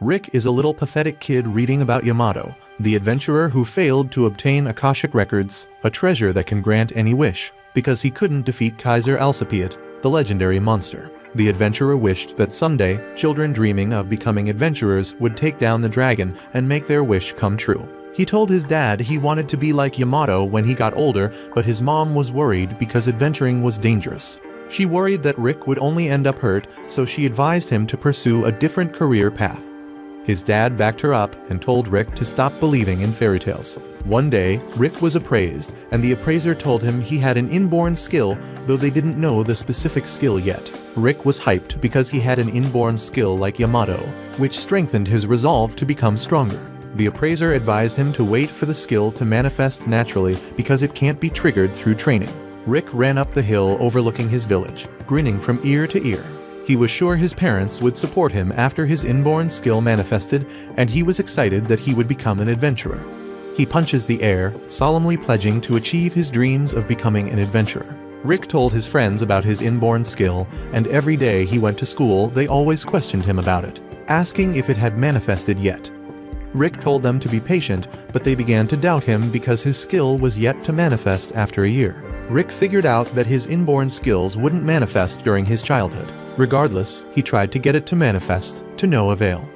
Rick is a little pathetic kid reading about Yamato, the adventurer who failed to obtain Akashic Records, a treasure that can grant any wish, because he couldn't defeat Kaiser Alcipiat, the legendary monster. The adventurer wished that someday, children dreaming of becoming adventurers would take down the dragon and make their wish come true. He told his dad he wanted to be like Yamato when he got older, but his mom was worried because adventuring was dangerous. She worried that Rick would only end up hurt, so she advised him to pursue a different career path. His dad backed her up and told Rick to stop believing in fairy tales. One day, Rick was appraised, and the appraiser told him he had an inborn skill, though they didn't know the specific skill yet. Rick was hyped because he had an inborn skill like Yamato, which strengthened his resolve to become stronger. The appraiser advised him to wait for the skill to manifest naturally because it can't be triggered through training. Rick ran up the hill overlooking his village, grinning from ear to ear. He was sure his parents would support him after his inborn skill manifested, and he was excited that he would become an adventurer. He punches the air, solemnly pledging to achieve his dreams of becoming an adventurer. Rick told his friends about his inborn skill, and every day he went to school they always questioned him about it, asking if it had manifested yet. Rick told them to be patient, but they began to doubt him because his skill was yet to manifest after a year. Rick figured out that his inborn skills wouldn't manifest during his childhood. Regardless, he tried to get it to manifest, to no avail.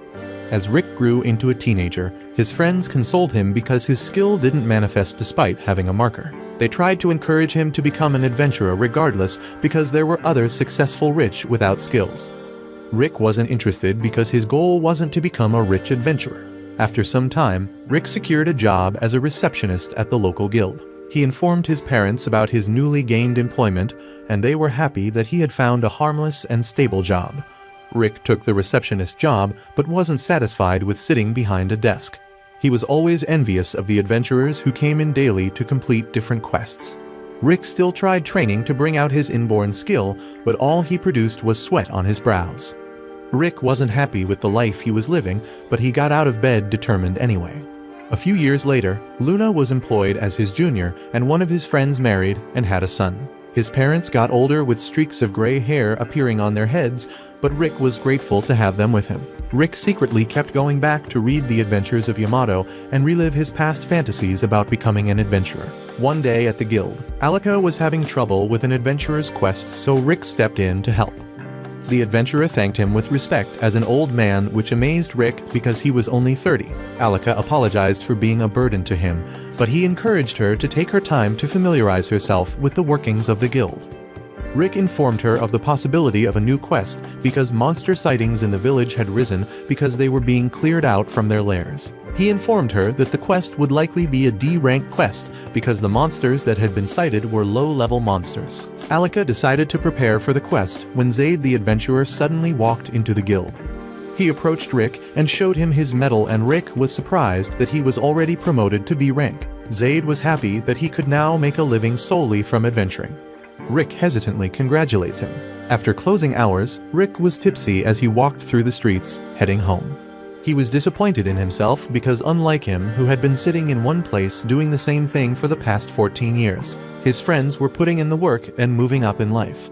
As Rick grew into a teenager, his friends consoled him because his skill didn't manifest despite having a marker. They tried to encourage him to become an adventurer regardless because there were other successful rich without skills. Rick wasn't interested because his goal wasn't to become a rich adventurer. After some time, Rick secured a job as a receptionist at the local guild. He informed his parents about his newly gained employment, and they were happy that he had found a harmless and stable job. Rick took the receptionist job, but wasn't satisfied with sitting behind a desk. He was always envious of the adventurers who came in daily to complete different quests. Rick still tried training to bring out his inborn skill, but all he produced was sweat on his brows. Rick wasn't happy with the life he was living, but he got out of bed determined anyway. A few years later, Luna was employed as his junior, and one of his friends married and had a son. His parents got older with streaks of gray hair appearing on their heads, but Rick was grateful to have them with him. Rick secretly kept going back to read the adventures of Yamato and relive his past fantasies about becoming an adventurer. One day at the guild, Alika was having trouble with an adventurer's quest, so Rick stepped in to help. The adventurer thanked him with respect as an old man, which amazed Rick because he was only 30. Alika apologized for being a burden to him, but he encouraged her to take her time to familiarize herself with the workings of the guild. Rick informed her of the possibility of a new quest because monster sightings in the village had risen because they were being cleared out from their lairs. He informed her that the quest would likely be a D-rank quest because the monsters that had been sighted were low-level monsters. Alika decided to prepare for the quest when Zaid the adventurer suddenly walked into the guild. He approached Rick and showed him his medal, and Rick was surprised that he was already promoted to B-rank. Zaid was happy that he could now make a living solely from adventuring. Rick hesitantly congratulates him. After closing hours, Rick was tipsy as he walked through the streets, heading home. He was disappointed in himself because, unlike him, who had been sitting in one place doing the same thing for the past 14 years, his friends were putting in the work and moving up in life.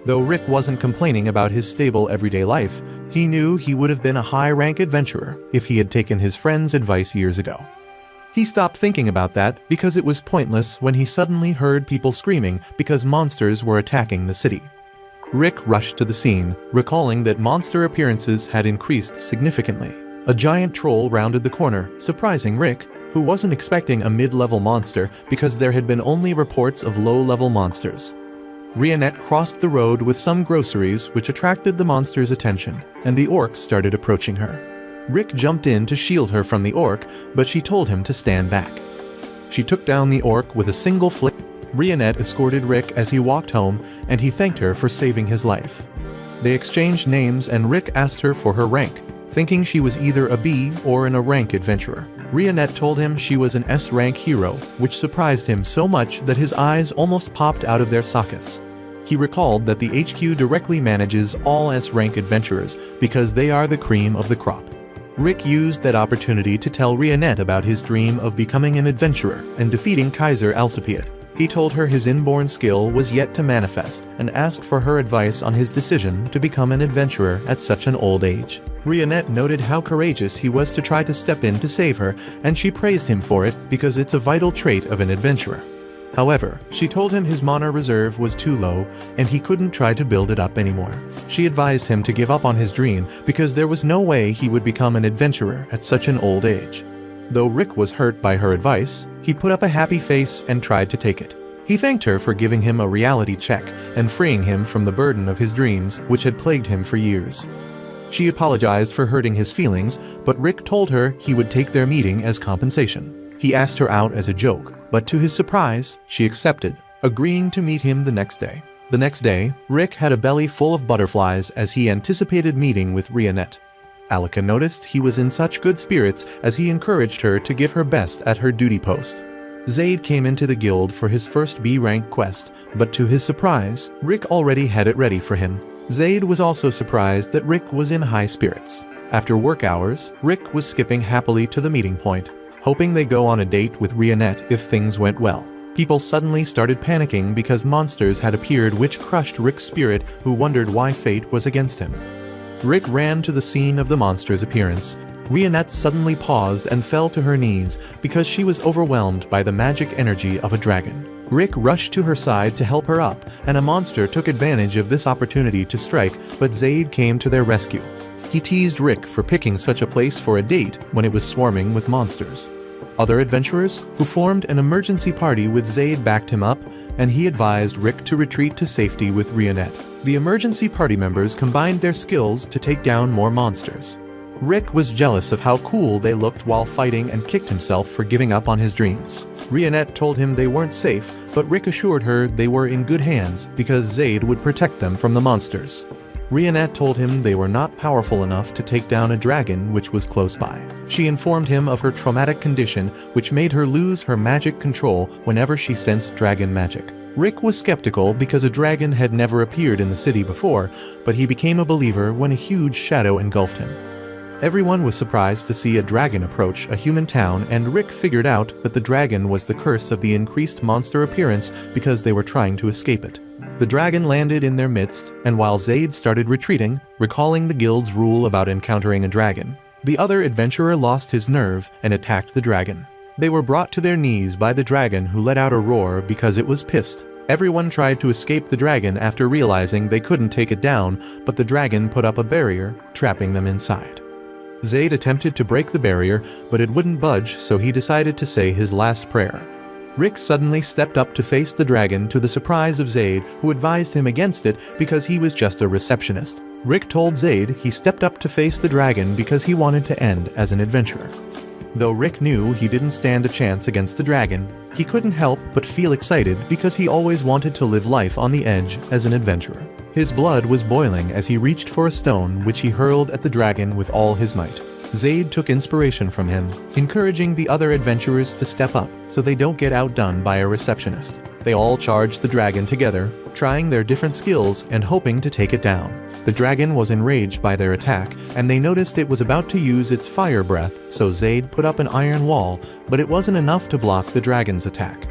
Though Rick wasn't complaining about his stable everyday life, he knew he would have been a high-rank adventurer if he had taken his friend's advice years ago. He stopped thinking about that because it was pointless when he suddenly heard people screaming because monsters were attacking the city. Rick rushed to the scene, recalling that monster appearances had increased significantly. A giant troll rounded the corner, surprising Rick, who wasn't expecting a mid-level monster because there had been only reports of low-level monsters. Rionette crossed the road with some groceries, which attracted the monster's attention, and the orc started approaching her. Rick jumped in to shield her from the orc, but she told him to stand back. She took down the orc with a single flick. Rionette escorted Rick as he walked home, and he thanked her for saving his life. They exchanged names, and Rick asked her for her rank, thinking she was either a B or an A-rank adventurer. Rionette told him she was an S-rank hero, which surprised him so much that his eyes almost popped out of their sockets. He recalled that the HQ directly manages all S-rank adventurers because they are the cream of the crop. Rick used that opportunity to tell Rionette about his dream of becoming an adventurer and defeating Kaiser Alcipiat. He told her his inborn skill was yet to manifest and asked for her advice on his decision to become an adventurer at such an old age. Rionette noted how courageous he was to try to step in to save her, and she praised him for it because it's a vital trait of an adventurer. However, she told him his mana reserve was too low and he couldn't try to build it up anymore. She advised him to give up on his dream because there was no way he would become an adventurer at such an old age. Though Rick was hurt by her advice, he put up a happy face and tried to take it. He thanked her for giving him a reality check and freeing him from the burden of his dreams which had plagued him for years. She apologized for hurting his feelings, but Rick told her he would take their meeting as compensation. He asked her out as a joke, but to his surprise, she accepted, agreeing to meet him the next day. The next day, Rick had a belly full of butterflies as he anticipated meeting with Rionette. Alika noticed he was in such good spirits as he encouraged her to give her best at her duty post. Zaid came into the guild for his first B-rank quest, but to his surprise, Rick already had it ready for him. Zaid was also surprised that Rick was in high spirits. After work hours, Rick was skipping happily to the meeting point, hoping they go on a date with Rionette if things went well. People suddenly started panicking because monsters had appeared which crushed Rick's spirit, who wondered why fate was against him. Rick ran to the scene of the monster's appearance. Rionette suddenly paused and fell to her knees because she was overwhelmed by the magic energy of a dragon. Rick rushed to her side to help her up, and a monster took advantage of this opportunity to strike, but Zaid came to their rescue. He teased Rick for picking such a place for a date when it was swarming with monsters. Other adventurers, who formed an emergency party with Zaid, backed him up, and he advised Rick to retreat to safety with Rionette. The emergency party members combined their skills to take down more monsters. Rick was jealous of how cool they looked while fighting and kicked himself for giving up on his dreams. Rionette told him they weren't safe, but Rick assured her they were in good hands because Zaid would protect them from the monsters. Rionette told him they were not powerful enough to take down a dragon which was close by. She informed him of her traumatic condition which made her lose her magic control whenever she sensed dragon magic. Rick was skeptical because a dragon had never appeared in the city before, but he became a believer when a huge shadow engulfed him. Everyone was surprised to see a dragon approach a human town, and Rick figured out that the dragon was the curse of the increased monster appearance because they were trying to escape it. The dragon landed in their midst, and while Zaid started retreating, recalling the guild's rule about encountering a dragon, the other adventurer lost his nerve and attacked the dragon. They were brought to their knees by the dragon, who let out a roar because it was pissed. Everyone tried to escape the dragon after realizing they couldn't take it down, but the dragon put up a barrier, trapping them inside. Zaid attempted to break the barrier, but it wouldn't budge, so he decided to say his last prayer. Rick suddenly stepped up to face the dragon, to the surprise of Zaid, who advised him against it because he was just a receptionist. Rick told Zaid he stepped up to face the dragon because he wanted to end as an adventurer. Though Rick knew he didn't stand a chance against the dragon, he couldn't help but feel excited because he always wanted to live life on the edge as an adventurer. His blood was boiling as he reached for a stone which he hurled at the dragon with all his might. Zaid took inspiration from him, encouraging the other adventurers to step up so they don't get outdone by a receptionist. They all charged the dragon together, trying their different skills and hoping to take it down. The dragon was enraged by their attack, and they noticed it was about to use its fire breath, so Zaid put up an iron wall, but it wasn't enough to block the dragon's attack.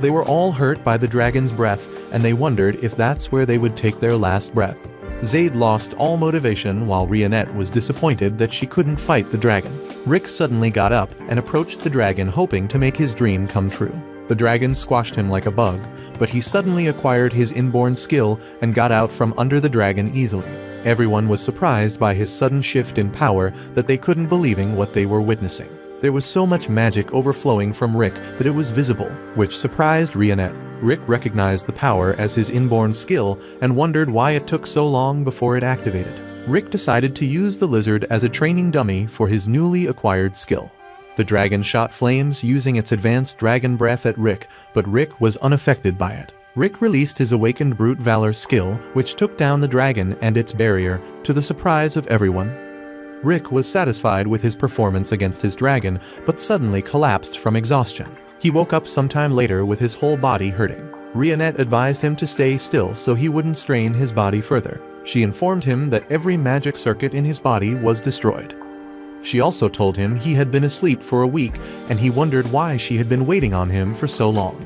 They were all hurt by the dragon's breath, and they wondered if that's where they would take their last breath. Zaid lost all motivation while Rionette was disappointed that she couldn't fight the dragon. Rick suddenly got up and approached the dragon, hoping to make his dream come true. The dragon squashed him like a bug, but he suddenly acquired his inborn skill and got out from under the dragon easily. Everyone was surprised by his sudden shift in power that they couldn't believing what they were witnessing. There was so much magic overflowing from Rick that it was visible, which surprised Rionette. Rick recognized the power as his inborn skill and wondered why it took so long before it activated. Rick decided to use the lizard as a training dummy for his newly acquired skill. The dragon shot flames using its advanced dragon breath at Rick, but Rick was unaffected by it. Rick released his awakened brute valor skill, which took down the dragon and its barrier, to the surprise of everyone. Rick was satisfied with his performance against his dragon, but suddenly collapsed from exhaustion. He woke up sometime later with his whole body hurting. Rionette advised him to stay still so he wouldn't strain his body further. She informed him that every magic circuit in his body was destroyed. She also told him he had been asleep for a week and he wondered why she had been waiting on him for so long.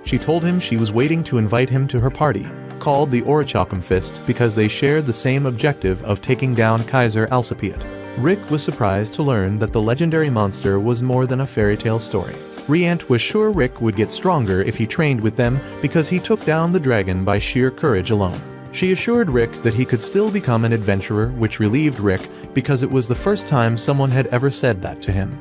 She told him she was waiting to invite him to her party, called the Orichalcum because they shared the same objective of taking down Kaiser Alcipiat. Rick was surprised to learn that the legendary monster was more than a fairy tale story. Riant was sure Rick would get stronger if he trained with them because he took down the dragon by sheer courage alone. She assured Rick that he could still become an adventurer, which relieved Rick because it was the first time someone had ever said that to him.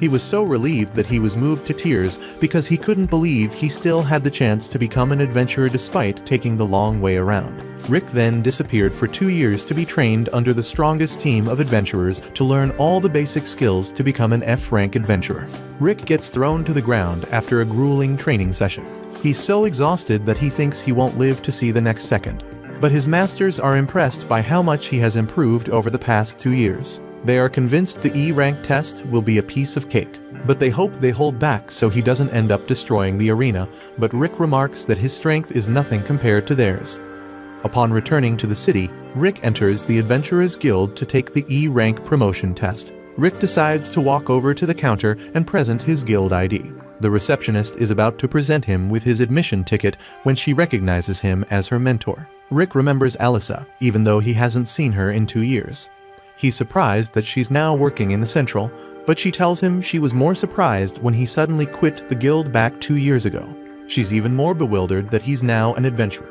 He was so relieved that he was moved to tears because he couldn't believe he still had the chance to become an adventurer despite taking the long way around. Rick then disappeared for 2 years to be trained under the strongest team of adventurers to learn all the basic skills to become an F-rank adventurer. Rick gets thrown to the ground after a grueling training session. He's so exhausted that he thinks he won't live to see the next second. But his masters are impressed by how much he has improved over the past 2 years. They are convinced the E-rank test will be a piece of cake, but they hope they hold back so he doesn't end up destroying the arena, but Rick remarks that his strength is nothing compared to theirs. Upon returning to the city, Rick enters the Adventurers Guild to take the E-rank promotion test. Rick decides to walk over to the counter and present his guild ID. The receptionist is about to present him with his admission ticket when she recognizes him as her mentor. Rick remembers Alyssa, even though he hasn't seen her in 2 years. He's surprised that she's now working in the Central, but she tells him she was more surprised when he suddenly quit the guild back 2 years ago. She's even more bewildered that he's now an adventurer.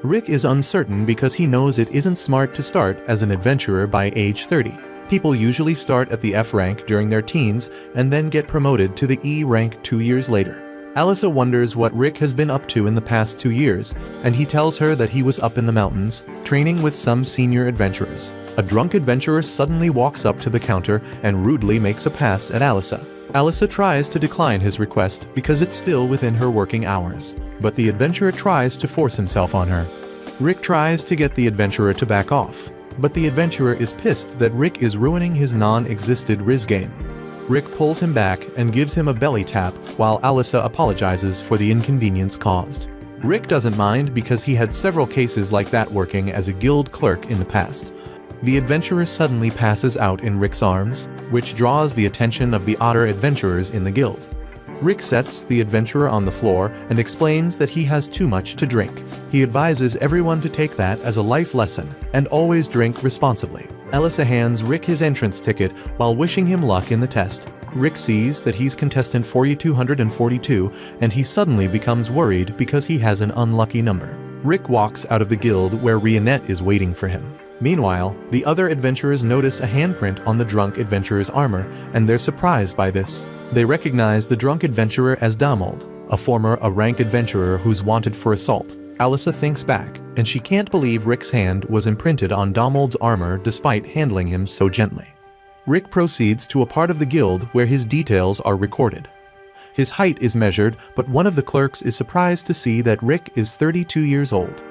Rick is uncertain because he knows it isn't smart to start as an adventurer by age 30. People usually start at the F rank during their teens and then get promoted to the E rank 2 years later. Alyssa wonders what Rick has been up to in the past 2 years, and he tells her that he was up in the mountains, training with some senior adventurers. A drunk adventurer suddenly walks up to the counter and rudely makes a pass at Alyssa. Alyssa tries to decline his request because it's still within her working hours, but the adventurer tries to force himself on her. Rick tries to get the adventurer to back off, but the adventurer is pissed that Rick is ruining his non-existent Riz game. Rick pulls him back and gives him a belly tap while Alyssa apologizes for the inconvenience caused. Rick doesn't mind because he had several cases like that working as a guild clerk in the past. The adventurer suddenly passes out in Rick's arms, which draws the attention of the other adventurers in the guild. Rick sets the adventurer on the floor and explains that he has too much to drink. He advises everyone to take that as a life lesson and always drink responsibly. Alyssa hands Rick his entrance ticket while wishing him luck in the test. Rick sees that he's contestant 4242 and he suddenly becomes worried because he has an unlucky number. Rick walks out of the guild where Rionette is waiting for him. Meanwhile, the other adventurers notice a handprint on the drunk adventurer's armor, and they're surprised by this. They recognize the drunk adventurer as Damold, a former A-rank adventurer who's wanted for assault. Alyssa thinks back, and she can't believe Rick's hand was imprinted on Damold's armor despite handling him so gently. Rick proceeds to a part of the guild where his details are recorded. His height is measured, but one of the clerks is surprised to see that Rick is 32 years old.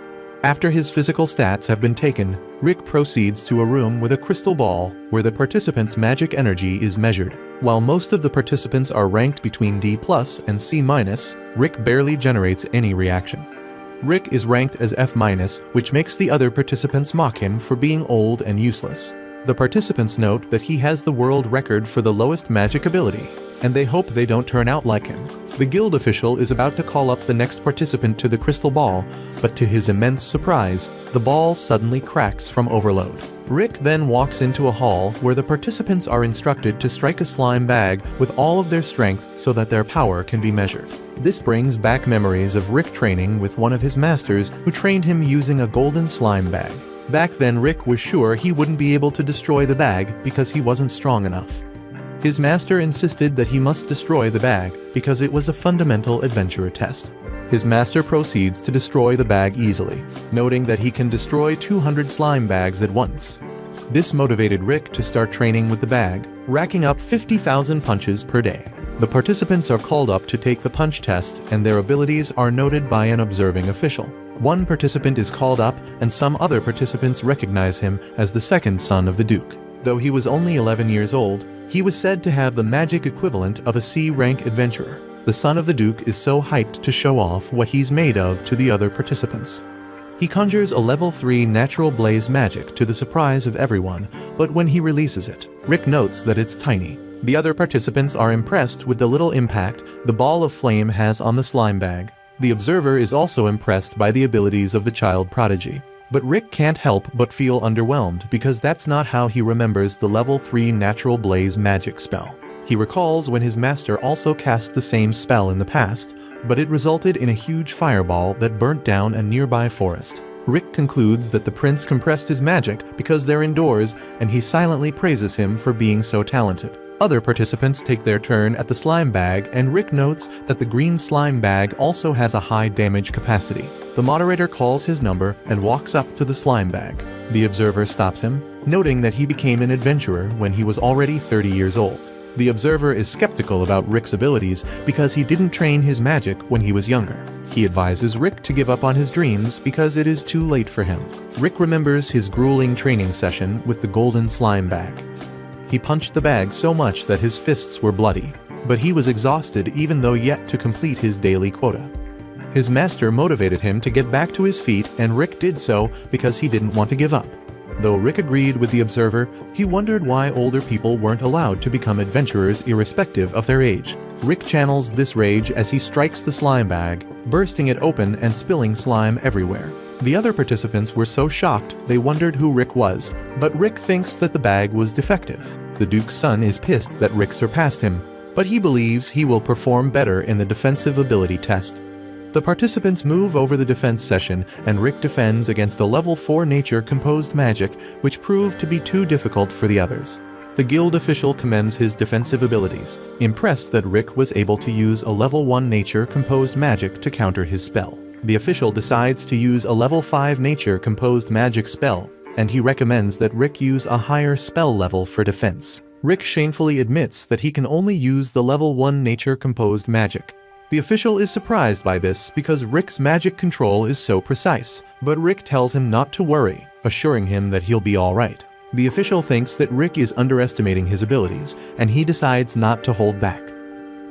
After his physical stats have been taken, Rick proceeds to a room with a crystal ball where the participants' magic energy is measured. While most of the participants are ranked between D+ and C-, Rick barely generates any reaction. Rick is ranked as F-, which makes the other participants mock him for being old and useless. The participants note that he has the world record for the lowest magic ability, and they hope they don't turn out like him. The guild official is about to call up the next participant to the crystal ball, but to his immense surprise, the ball suddenly cracks from overload. Rick then walks into a hall where the participants are instructed to strike a slime bag with all of their strength so that their power can be measured. This brings back memories of Rick training with one of his masters who trained him using a golden slime bag. Back then, Rick was sure he wouldn't be able to destroy the bag because he wasn't strong enough. His master insisted that he must destroy the bag because it was a fundamental adventurer test. His master proceeds to destroy the bag easily, noting that he can destroy 200 slime bags at once. This motivated Rick to start training with the bag, racking up 50,000 punches per day. The participants are called up to take the punch test, and their abilities are noted by an observing official. One participant is called up, and some other participants recognize him as the second son of the Duke. Though he was only 11 years old, he was said to have the magic equivalent of a C-rank adventurer. The son of the Duke is so hyped to show off what he's made of to the other participants. He conjures a level 3 natural blaze magic to the surprise of everyone, but when he releases it, Rick notes that it's tiny. The other participants are impressed with the little impact the ball of flame has on the slime bag. The observer is also impressed by the abilities of the child prodigy. But Rick can't help but feel underwhelmed because that's not how he remembers the level 3 Natural Blaze magic spell. He recalls when his master also cast the same spell in the past, but it resulted in a huge fireball that burnt down a nearby forest. Rick concludes that the prince compressed his magic because they're indoors, and he silently praises him for being so talented. Other participants take their turn at the slime bag, and Rick notes that the green slime bag also has a high damage capacity. The moderator calls his number and walks up to the slime bag. The observer stops him, noting that he became an adventurer when he was already 30 years old. The observer is skeptical about Rick's abilities because he didn't train his magic when he was younger. He advises Rick to give up on his dreams because it is too late for him. Rick remembers his grueling training session with the golden slime bag. He punched the bag so much that his fists were bloody, but he was exhausted even though yet to complete his daily quota. His master motivated him to get back to his feet, and Rick did so because he didn't want to give up. Though Rick agreed with the observer, he wondered why older people weren't allowed to become adventurers irrespective of their age. Rick channels this rage as he strikes the slime bag, bursting it open and spilling slime everywhere. The other participants were so shocked they wondered who Rick was, but Rick thinks that the bag was defective. The Duke's son is pissed that Rick surpassed him, but he believes he will perform better in the defensive ability test. The participants move over the defense session, and Rick defends against a level 4 nature-composed magic, which proved to be too difficult for the others. The guild official commends his defensive abilities, impressed that Rick was able to use a level 1 nature-composed magic to counter his spell. The official decides to use a level 5 nature-composed magic spell, and he recommends that Rick use a higher spell level for defense. Rick shamefully admits that he can only use the level 1 nature-composed magic. The official is surprised by this because Rick's magic control is so precise, but Rick tells him not to worry, assuring him that he'll be alright. The official thinks that Rick is underestimating his abilities, and he decides not to hold back.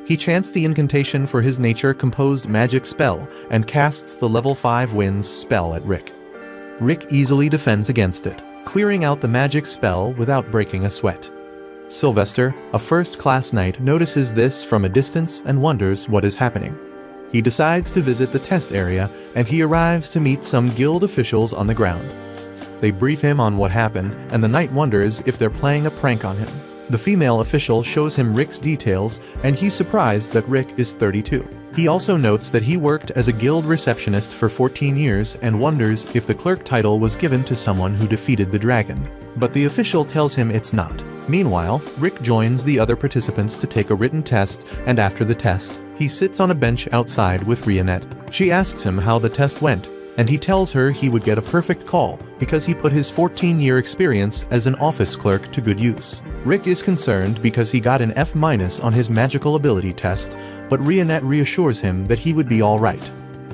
He chants the incantation for his nature-composed magic spell and casts the level 5 winds spell at Rick. Rick easily defends against it, clearing out the magic spell without breaking a sweat. Sylvester, a first-class knight, notices this from a distance and wonders what is happening. He decides to visit the test area, and he arrives to meet some guild officials on the ground. They brief him on what happened, and the knight wonders if they're playing a prank on him. The female official shows him Rick's details, and he's surprised that Rick is 32. He also notes that he worked as a guild receptionist for 14 years and wonders if the clerk title was given to someone who defeated the dragon. But the official tells him it's not. Meanwhile, Rick joins the other participants to take a written test, and after the test, he sits on a bench outside with Rionette. She asks him how the test went, and he tells her he would get a perfect call because he put his 14-year experience as an office clerk to good use. Rick is concerned because he got an F- on his magical ability test, but Rionette reassures him that he would be alright.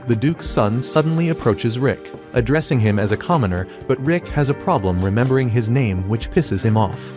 The Duke's son suddenly approaches Rick, addressing him as a commoner, but Rick has a problem remembering his name, which pisses him off.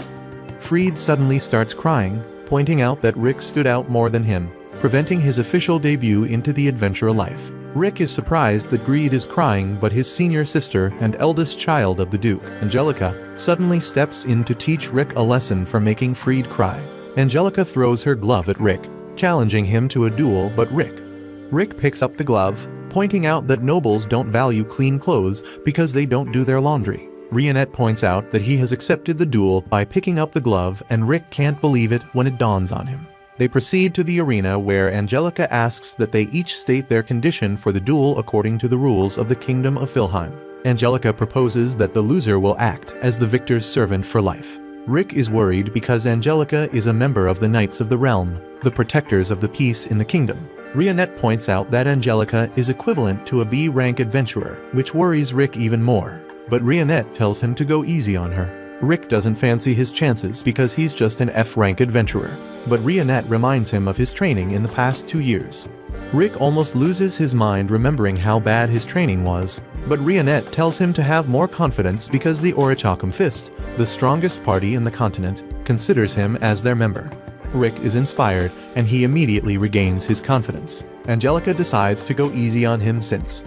Freed suddenly starts crying, pointing out that Rick stood out more than him, preventing his official debut into the adventurer life. Rick is surprised that Greed is crying, but his senior sister and eldest child of the Duke, Angelica, suddenly steps in to teach Rick a lesson for making Freed cry. Angelica throws her glove at Rick, challenging him to a duel, but Rick picks up the glove, pointing out that nobles don't value clean clothes because they don't do their laundry. Rionette points out that he has accepted the duel by picking up the glove, and Rick can't believe it when it dawns on him. They proceed to the arena where Angelica asks that they each state their condition for the duel according to the rules of the Kingdom of Philheim. Angelica proposes that the loser will act as the victor's servant for life. Rick is worried because Angelica is a member of the Knights of the Realm, the protectors of the peace in the kingdom. Rionette points out that Angelica is equivalent to a B-rank adventurer, which worries Rick even more. But Rionette tells him to go easy on her. Rick doesn't fancy his chances because he's just an F-rank adventurer, but Rionette reminds him of his training in the past 2 years. Rick almost loses his mind remembering how bad his training was, but Rionette tells him to have more confidence because the Orichalcum Fist, the strongest party in the continent, considers him as their member. Rick is inspired, and he immediately regains his confidence. Angelica decides to go easy on him since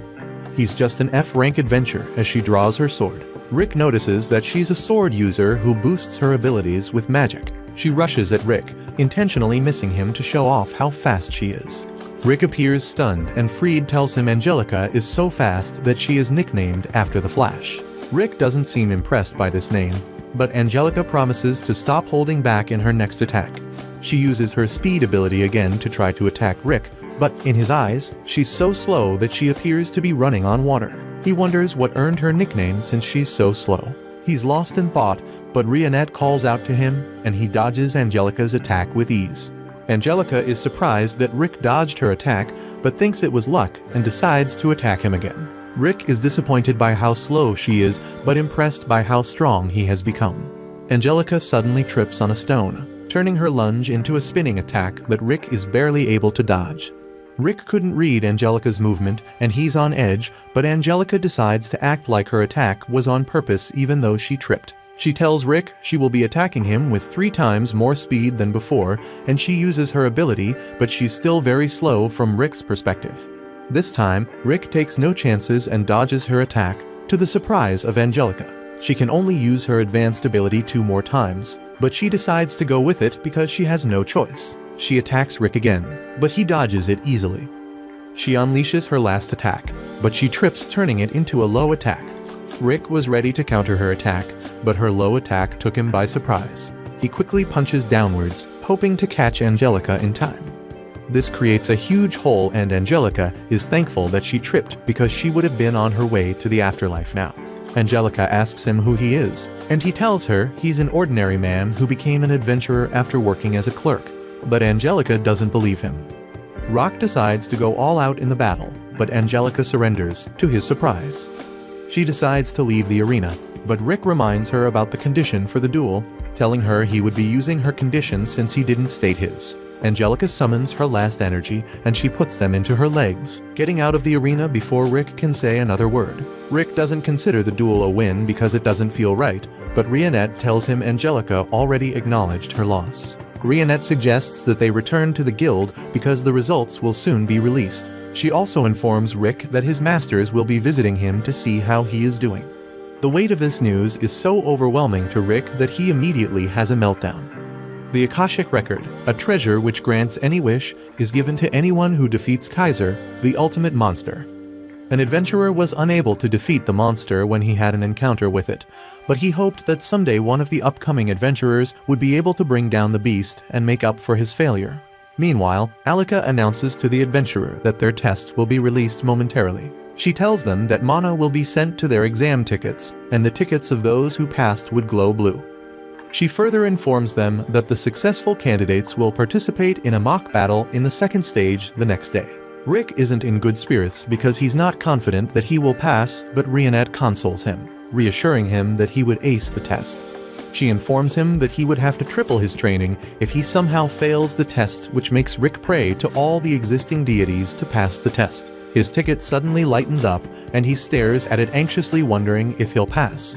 he's just an F-rank adventurer as she draws her sword. Rick notices that she's a sword user who boosts her abilities with magic. She rushes at Rick, intentionally missing him to show off how fast she is. Rick appears stunned and Freed tells him Angelica is so fast that she is nicknamed after the Flash. Rick doesn't seem impressed by this name, but Angelica promises to stop holding back in her next attack. She uses her speed ability again to try to attack Rick, but in his eyes, she's so slow that she appears to be running on water. He wonders what earned her nickname since she's so slow. He's lost in thought, but Rionette calls out to him, and he dodges Angelica's attack with ease. Angelica is surprised that Rick dodged her attack, but thinks it was luck and decides to attack him again. Rick is disappointed by how slow she is, but impressed by how strong he has become. Angelica suddenly trips on a stone, turning her lunge into a spinning attack that Rick is barely able to dodge. Rick couldn't read Angelica's movement and he's on edge, but Angelica decides to act like her attack was on purpose even though she tripped. She tells Rick she will be attacking him with 3 times more speed than before, and she uses her ability, but she's still very slow from Rick's perspective. This time, Rick takes no chances and dodges her attack, to the surprise of Angelica. She can only use her advanced ability 2 more times, but she decides to go with it because she has no choice. She attacks Rick again, but he dodges it easily. She unleashes her last attack, but she trips, turning it into a low attack. Rick was ready to counter her attack, but her low attack took him by surprise. He quickly punches downwards, hoping to catch Angelica in time. This creates a huge hole and Angelica is thankful that she tripped because she would have been on her way to the afterlife now. Angelica asks him who he is, and he tells her he's an ordinary man who became an adventurer after working as a clerk. But Angelica doesn't believe him. Rock decides to go all out in the battle, but Angelica surrenders, to his surprise. She decides to leave the arena, but Rick reminds her about the condition for the duel, telling her he would be using her condition since he didn't state his. Angelica summons her last energy and she puts them into her legs, getting out of the arena before Rick can say another word. Rick doesn't consider the duel a win because it doesn't feel right, but Rionette tells him Angelica already acknowledged her loss. Rionette suggests that they return to the guild because the results will soon be released. She also informs Rick that his masters will be visiting him to see how he is doing. The weight of this news is so overwhelming to Rick that he immediately has a meltdown. The Akashic Record, a treasure which grants any wish, is given to anyone who defeats Kaiser, the ultimate monster. An adventurer was unable to defeat the monster when he had an encounter with it, but he hoped that someday one of the upcoming adventurers would be able to bring down the beast and make up for his failure. Meanwhile, Alika announces to the adventurer that their test will be released momentarily. She tells them that mana will be sent to their exam tickets, and the tickets of those who passed would glow blue. She further informs them that the successful candidates will participate in a mock battle in the second stage the next day. Rick isn't in good spirits because he's not confident that he will pass, but Rionette consoles him, reassuring him that he would ace the test. She informs him that he would have to triple his training if he somehow fails the test, which makes Rick pray to all the existing deities to pass the test. His ticket suddenly lightens up, and he stares at it anxiously, wondering if he'll pass.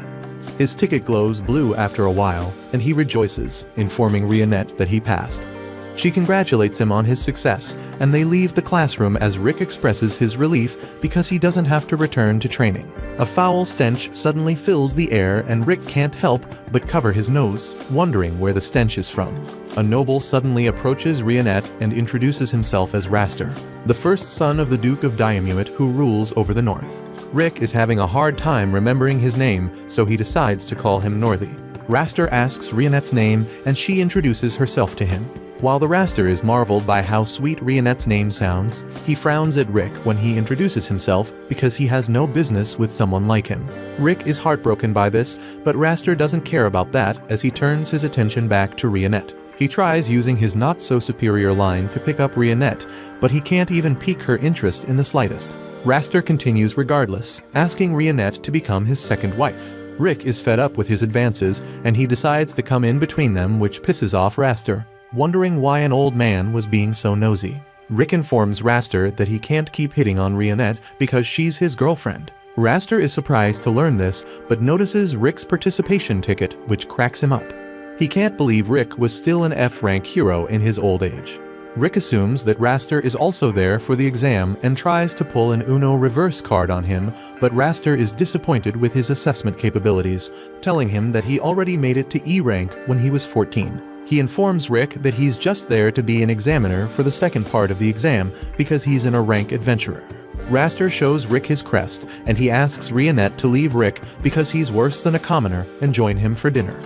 His ticket glows blue after a while, and he rejoices, informing Rionette that he passed. She congratulates him on his success, and they leave the classroom as Rick expresses his relief because he doesn't have to return to training. A foul stench suddenly fills the air and Rick can't help but cover his nose, wondering where the stench is from. A noble suddenly approaches Rionette and introduces himself as Raster, the first son of the Duke of Diamuit who rules over the north. Rick is having a hard time remembering his name, so he decides to call him Northy. Raster asks Rionette's name and she introduces herself to him. While the Raster is marveled by how sweet Rionette's name sounds, he frowns at Rick when he introduces himself because he has no business with someone like him. Rick is heartbroken by this, but Raster doesn't care about that as he turns his attention back to Rionette. He tries using his not-so-superior line to pick up Rionette, but he can't even pique her interest in the slightest. Raster continues regardless, asking Rionette to become his second wife. Rick is fed up with his advances, and he decides to come in between them, which pisses off Raster, wondering why an old man was being so nosy. Rick informs Raster that he can't keep hitting on Rionette because she's his girlfriend. Raster is surprised to learn this, but notices Rick's participation ticket, which cracks him up. He can't believe Rick was still an F-rank hero in his old age. Rick assumes that Raster is also there for the exam and tries to pull an Uno reverse card on him, but Raster is disappointed with his assessment capabilities, telling him that he already made it to E rank when he was 14. He informs Rick that he's just there to be an examiner for the second part of the exam because he's in a rank adventurer. Raster shows Rick his crest, and he asks Rionette to leave Rick because he's worse than a commoner and join him for dinner.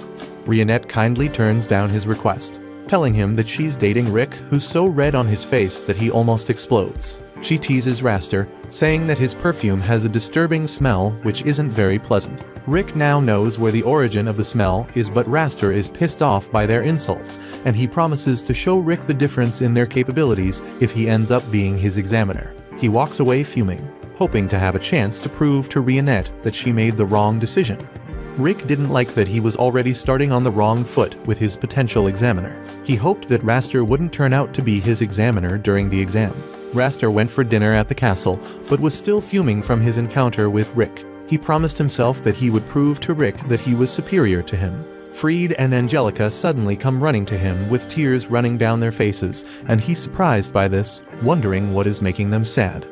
Rionette kindly turns down his request, telling him that she's dating Rick, who's so red on his face that he almost explodes. She teases Raster, saying that his perfume has a disturbing smell which isn't very pleasant. Rick now knows where the origin of the smell is, but Raster is pissed off by their insults, and he promises to show Rick the difference in their capabilities if he ends up being his examiner. He walks away fuming, hoping to have a chance to prove to Rionette that she made the wrong decision. Rick didn't like that he was already starting on the wrong foot with his potential examiner. He hoped that Raster wouldn't turn out to be his examiner during the exam. Raster went for dinner at the castle, but was still fuming from his encounter with Rick. He promised himself that he would prove to Rick that he was superior to him. Fried and Angelica suddenly come running to him with tears running down their faces, and he's surprised by this, wondering what is making them sad.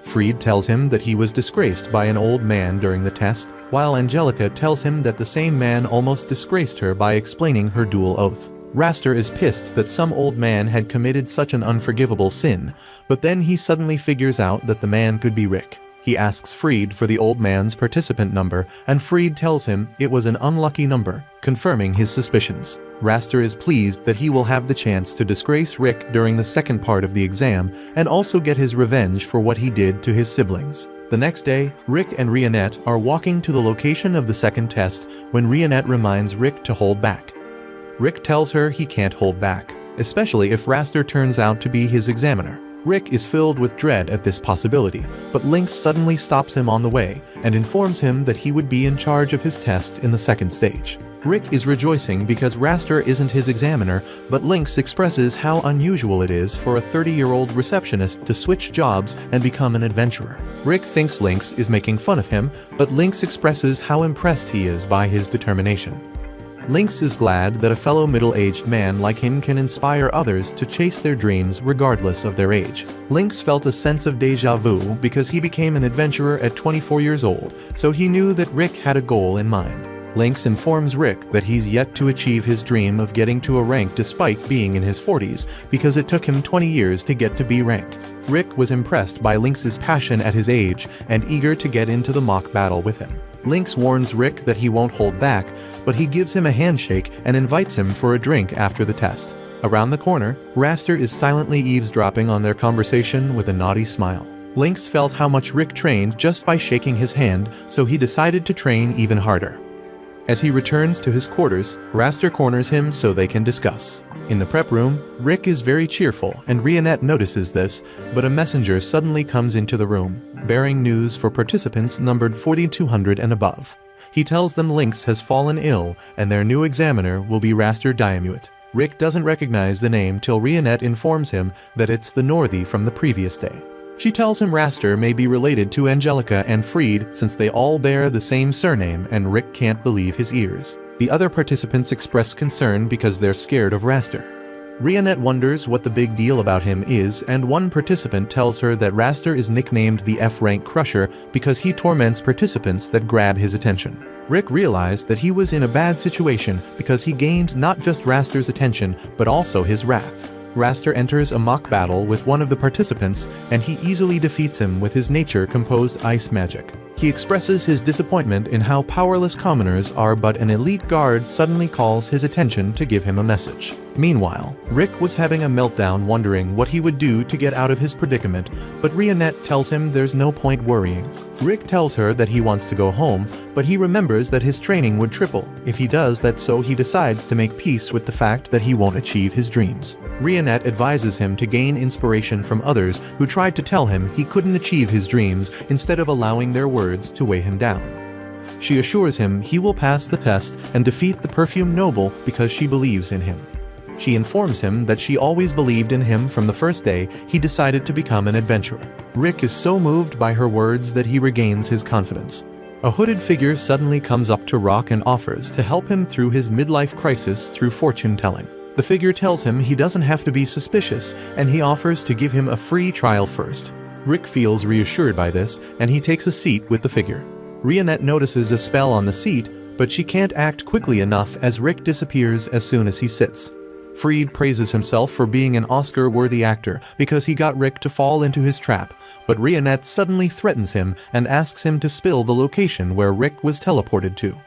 Fried tells him that he was disgraced by an old man during the test, while Angelica tells him that the same man almost disgraced her by explaining her dual oath. Raster is pissed that some old man had committed such an unforgivable sin, but then he suddenly figures out that the man could be Rick. He asks Fried for the old man's participant number, and Fried tells him it was an unlucky number, confirming his suspicions. Raster is pleased that he will have the chance to disgrace Rick during the second part of the exam, and also get his revenge for what he did to his siblings. The next day, Rick and Rionette are walking to the location of the second test when Rionette reminds Rick to hold back. Rick tells her he can't hold back, especially if Raster turns out to be his examiner. Rick is filled with dread at this possibility, but Lynx suddenly stops him on the way and informs him that he would be in charge of his test in the second stage. Rick is rejoicing because Raster isn't his examiner, but Lynx expresses how unusual it is for a 30-year-old receptionist to switch jobs and become an adventurer. Rick thinks Lynx is making fun of him, but Lynx expresses how impressed he is by his determination. Lynx is glad that a fellow middle-aged man like him can inspire others to chase their dreams regardless of their age. Lynx felt a sense of déjà vu because he became an adventurer at 24 years old, so he knew that Rick had a goal in mind. Lynx informs Rick that he's yet to achieve his dream of getting to a rank despite being in his 40s, because it took him 20 years to get to B rank. Rick was impressed by Lynx's passion at his age and eager to get into the mock battle with him. Lynx warns Rick that he won't hold back, but he gives him a handshake and invites him for a drink after the test. Around the corner, Raster is silently eavesdropping on their conversation with a naughty smile. Lynx felt how much Rick trained just by shaking his hand, so he decided to train even harder. As he returns to his quarters, Raster corners him so they can discuss. In the prep room, Rick is very cheerful and Rionette notices this, but a messenger suddenly comes into the room, bearing news for participants numbered 4200 and above. He tells them Lynx has fallen ill and their new examiner will be Raster Diamuit. Rick doesn't recognize the name till Rionette informs him that it's the Northy from the previous day. She tells him Raster may be related to Angelica and Fried since they all bear the same surname, and Rick can't believe his ears. The other participants express concern because they're scared of Raster. Rionette wonders what the big deal about him is, and one participant tells her that Raster is nicknamed the F-Rank Crusher because he torments participants that grab his attention. Rick realized that he was in a bad situation because he gained not just Raster's attention but also his wrath. Raster enters a mock battle with one of the participants, and he easily defeats him with his nature-composed ice magic. He expresses his disappointment in how powerless commoners are, but an elite guard suddenly calls his attention to give him a message. Meanwhile, Rick was having a meltdown wondering what he would do to get out of his predicament, but Rionette tells him there's no point worrying. Rick tells her that he wants to go home, but he remembers that his training would triple if he does that, so he decides to make peace with the fact that he won't achieve his dreams. Rionette advises him to gain inspiration from others who tried to tell him he couldn't achieve his dreams instead of allowing their words to weigh him down. She assures him he will pass the test and defeat the Perfume Noble because she believes in him. She informs him that she always believed in him from the first day he decided to become an adventurer. Rick is so moved by her words that he regains his confidence. A hooded figure suddenly comes up to Rock and offers to help him through his midlife crisis through fortune-telling. The figure tells him he doesn't have to be suspicious, and he offers to give him a free trial first. Rick feels reassured by this, and he takes a seat with the figure. Rionette notices a spell on the seat, but she can't act quickly enough as Rick disappears as soon as he sits. Fried praises himself for being an Oscar-worthy actor because he got Rick to fall into his trap, but Rionette suddenly threatens him and asks him to spill the location where Rick was teleported to.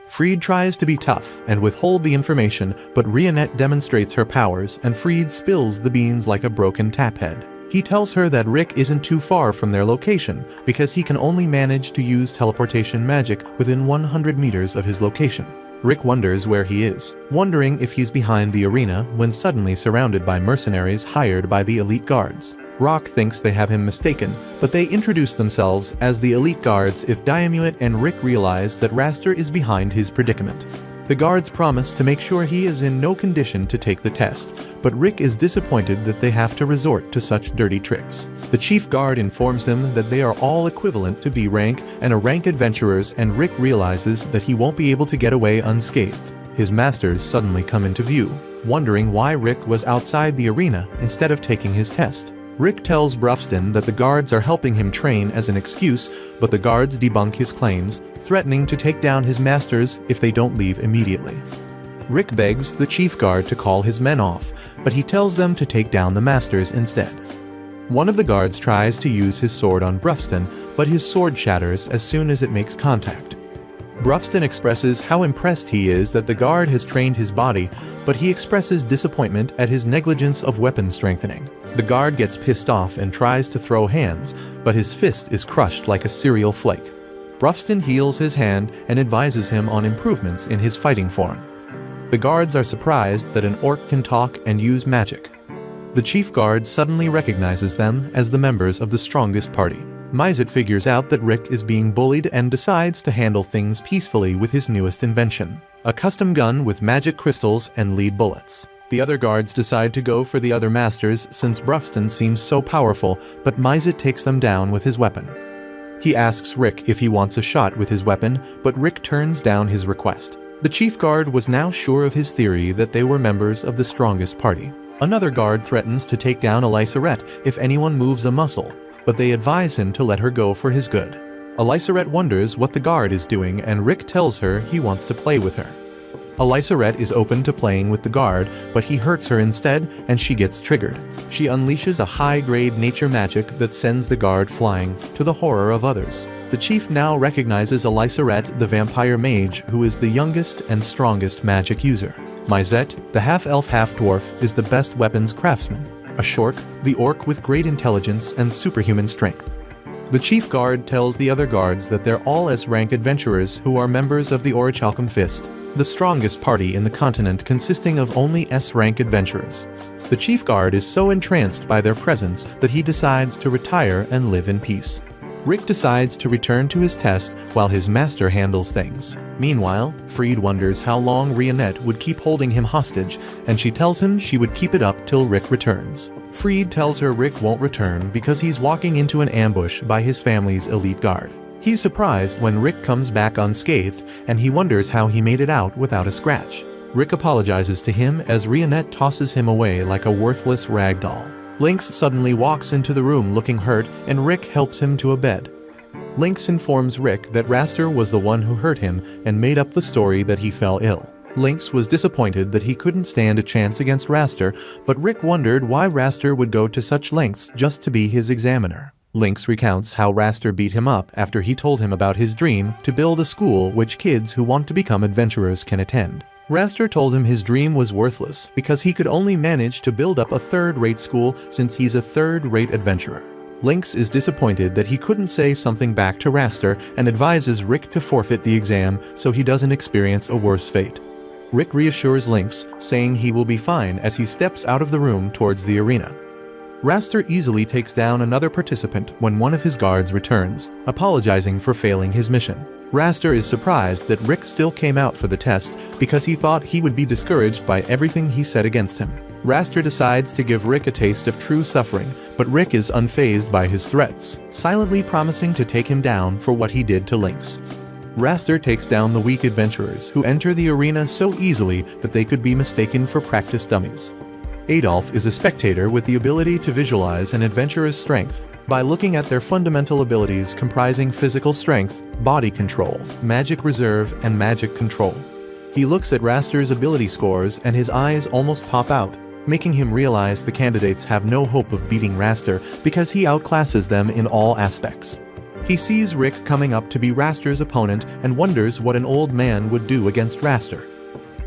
Fried tries to be tough and withhold the information, but Rionette demonstrates her powers and Fried spills the beans like a broken tap head. He tells her that Rick isn't too far from their location because he can only manage to use teleportation magic within 100 meters of his location. Rick wonders where he is, wondering if he's behind the arena when suddenly surrounded by mercenaries hired by the elite guards. Rock thinks they have him mistaken, but they introduce themselves as the elite guards if Diamuit and Rick realize that Raster is behind his predicament. The guards promise to make sure he is in no condition to take the test, but Rick is disappointed that they have to resort to such dirty tricks. The chief guard informs him that they are all equivalent to B rank and A rank adventurers, and Rick realizes that he won't be able to get away unscathed. His masters suddenly come into view, wondering why Rick was outside the arena instead of taking his test. Rick tells Brufston that the guards are helping him train as an excuse, but the guards debunk his claims, threatening to take down his masters if they don't leave immediately. Rick begs the chief guard to call his men off, but he tells them to take down the masters instead. One of the guards tries to use his sword on Brufston, but his sword shatters as soon as it makes contact. Brufston expresses how impressed he is that the guard has trained his body, but he expresses disappointment at his negligence of weapon strengthening. The guard gets pissed off and tries to throw hands, but his fist is crushed like a cereal flake. Brufston heals his hand and advises him on improvements in his fighting form. The guards are surprised that an orc can talk and use magic. The chief guard suddenly recognizes them as the members of the strongest party. Mysit figures out that Rick is being bullied and decides to handle things peacefully with his newest invention, a custom gun with magic crystals and lead bullets. The other guards decide to go for the other masters since Brufston seems so powerful, but Mysit takes them down with his weapon. He asks Rick if he wants a shot with his weapon, but Rick turns down his request. The chief guard was now sure of his theory that they were members of the strongest party. Another guard threatens to take down Elisarette if anyone moves a muscle, but they advise him to let her go for his good. Elisarette wonders what the guard is doing, and Rick tells her he wants to play with her. Elisarette is open to playing with the guard, but he hurts her instead and she gets triggered. She unleashes a high-grade nature magic that sends the guard flying, to the horror of others. The chief now recognizes Elisarette, the vampire mage, who is the youngest and strongest magic user. Myset, the half-elf half-dwarf, is the best weapons craftsman. A Shork, the orc with great intelligence and superhuman strength. The chief guard tells the other guards that they're all S-rank adventurers who are members of the Orichalcum Fist, the strongest party in the continent consisting of only S-rank adventurers. The chief guard is so entranced by their presence that he decides to retire and live in peace. Rick decides to return to his test while his master handles things. Meanwhile, Fried wonders how long Rionette would keep holding him hostage, and she tells him she would keep it up till Rick returns. Fried tells her Rick won't return because he's walking into an ambush by his family's elite guard. He's surprised when Rick comes back unscathed, and he wonders how he made it out without a scratch. Rick apologizes to him as Rionette tosses him away like a worthless rag doll. Lynx suddenly walks into the room looking hurt, and Rick helps him to a bed. Lynx informs Rick that Raster was the one who hurt him and made up the story that he fell ill. Lynx was disappointed that he couldn't stand a chance against Raster, but Rick wondered why Raster would go to such lengths just to be his examiner. Lynx recounts how Raster beat him up after he told him about his dream to build a school which kids who want to become adventurers can attend. Raster told him his dream was worthless because he could only manage to build up a third-rate school since he's a third-rate adventurer. Lynx is disappointed that he couldn't say something back to Raster and advises Rick to forfeit the exam so he doesn't experience a worse fate. Rick reassures Lynx, saying he will be fine as he steps out of the room towards the arena. Raster easily takes down another participant when one of his guards returns, apologizing for failing his mission. Raster is surprised that Rick still came out for the test because he thought he would be discouraged by everything he said against him. Raster decides to give Rick a taste of true suffering, but Rick is unfazed by his threats, silently promising to take him down for what he did to Lynx. Raster takes down the weak adventurers who enter the arena so easily that they could be mistaken for practice dummies. Adolf is a spectator with the ability to visualize an adventurer's strength by looking at their fundamental abilities comprising physical strength, body control, magic reserve, and magic control. He looks at Raster's ability scores and his eyes almost pop out, making him realize the candidates have no hope of beating Raster because he outclasses them in all aspects. He sees Rick coming up to be Raster's opponent and wonders what an old man would do against Raster.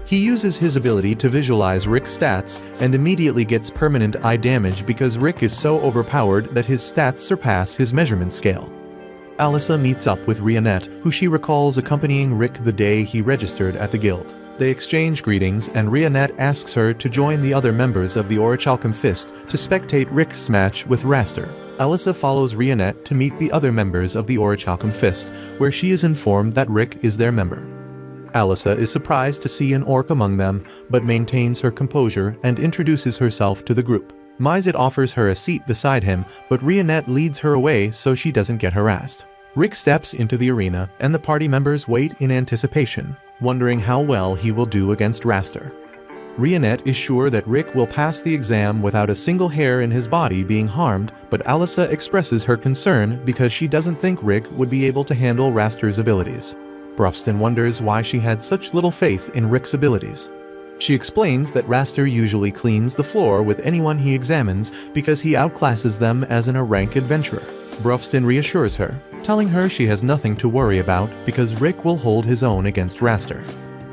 He uses his ability to visualize Rick's stats and immediately gets permanent eye damage because Rick is so overpowered that his stats surpass his measurement scale. Alyssa meets up with Rionette, who she recalls accompanying Rick the day he registered at the guild. They exchange greetings and Rionette asks her to join the other members of the Orichalcum Fist to spectate Rick's match with Raster. Alyssa follows Rionette to meet the other members of the Orichalcum Fist, where she is informed that Rick is their member. Alyssa is surprised to see an orc among them, but maintains her composure and introduces herself to the group. Mysit offers her a seat beside him, but Rionette leads her away so she doesn't get harassed. Rick steps into the arena, and the party members wait in anticipation, wondering how well he will do against Raster. Rionette is sure that Rick will pass the exam without a single hair in his body being harmed, but Alyssa expresses her concern because she doesn't think Rick would be able to handle Raster's abilities. Brufston wonders why she had such little faith in Rick's abilities. She explains that Raster usually cleans the floor with anyone he examines because he outclasses them as a rank adventurer. Brufston reassures her, telling her she has nothing to worry about because Rick will hold his own against Raster.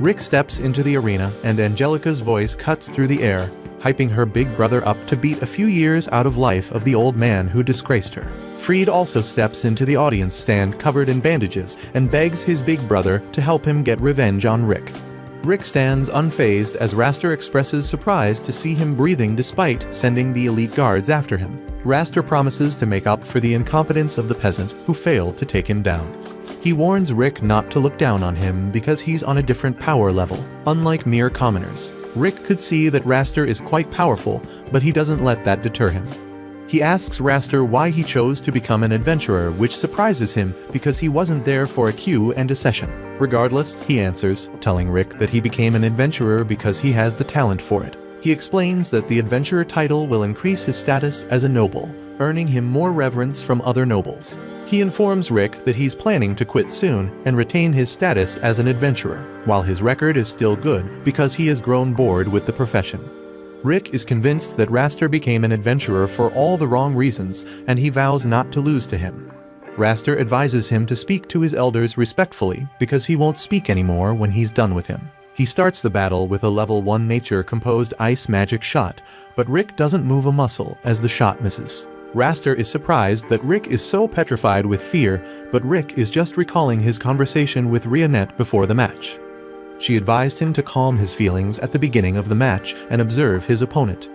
Rick steps into the arena and Angelica's voice cuts through the air, hyping her big brother up to beat a few years out of life of the old man who disgraced her. Freed also steps into the audience stand covered in bandages and begs his big brother to help him get revenge on Rick. Rick stands unfazed as Raster expresses surprise to see him breathing despite sending the elite guards after him. Raster promises to make up for the incompetence of the peasant who failed to take him down. He warns Rick not to look down on him because he's on a different power level, unlike mere commoners. Rick could see that Raster is quite powerful, but he doesn't let that deter him. He asks Raster why he chose to become an adventurer, which surprises him because he wasn't there for a queue and a session. Regardless, he answers, telling Rick that he became an adventurer because he has the talent for it. He explains that the adventurer title will increase his status as a noble, earning him more reverence from other nobles. He informs Rick that he's planning to quit soon and retain his status as an adventurer, while his record is still good because he has grown bored with the profession. Rick is convinced that Raster became an adventurer for all the wrong reasons, and he vows not to lose to him. Raster advises him to speak to his elders respectfully because he won't speak anymore when he's done with him. He starts the battle with a level 1 nature-composed ice magic shot, but Rick doesn't move a muscle as the shot misses. Raster is surprised that Rick is so petrified with fear, but Rick is just recalling his conversation with Rionette before the match. She advised him to calm his feelings at the beginning of the match and observe his opponent.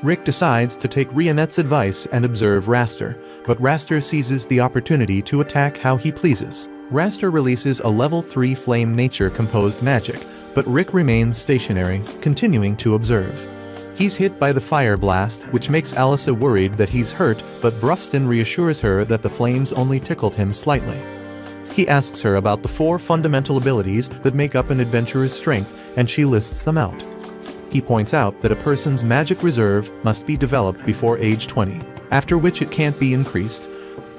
Rick decides to take Rionette's advice and observe Raster, but Raster seizes the opportunity to attack how he pleases. Raster releases a level 3 flame nature-composed magic, but Rick remains stationary, continuing to observe. He's hit by the fire blast, which makes Alyssa worried that he's hurt, but Brufston reassures her that the flames only tickled him slightly. He asks her about the 4 fundamental abilities that make up an adventurer's strength, and she lists them out. He points out that a person's magic reserve must be developed before age 20, after which it can't be increased.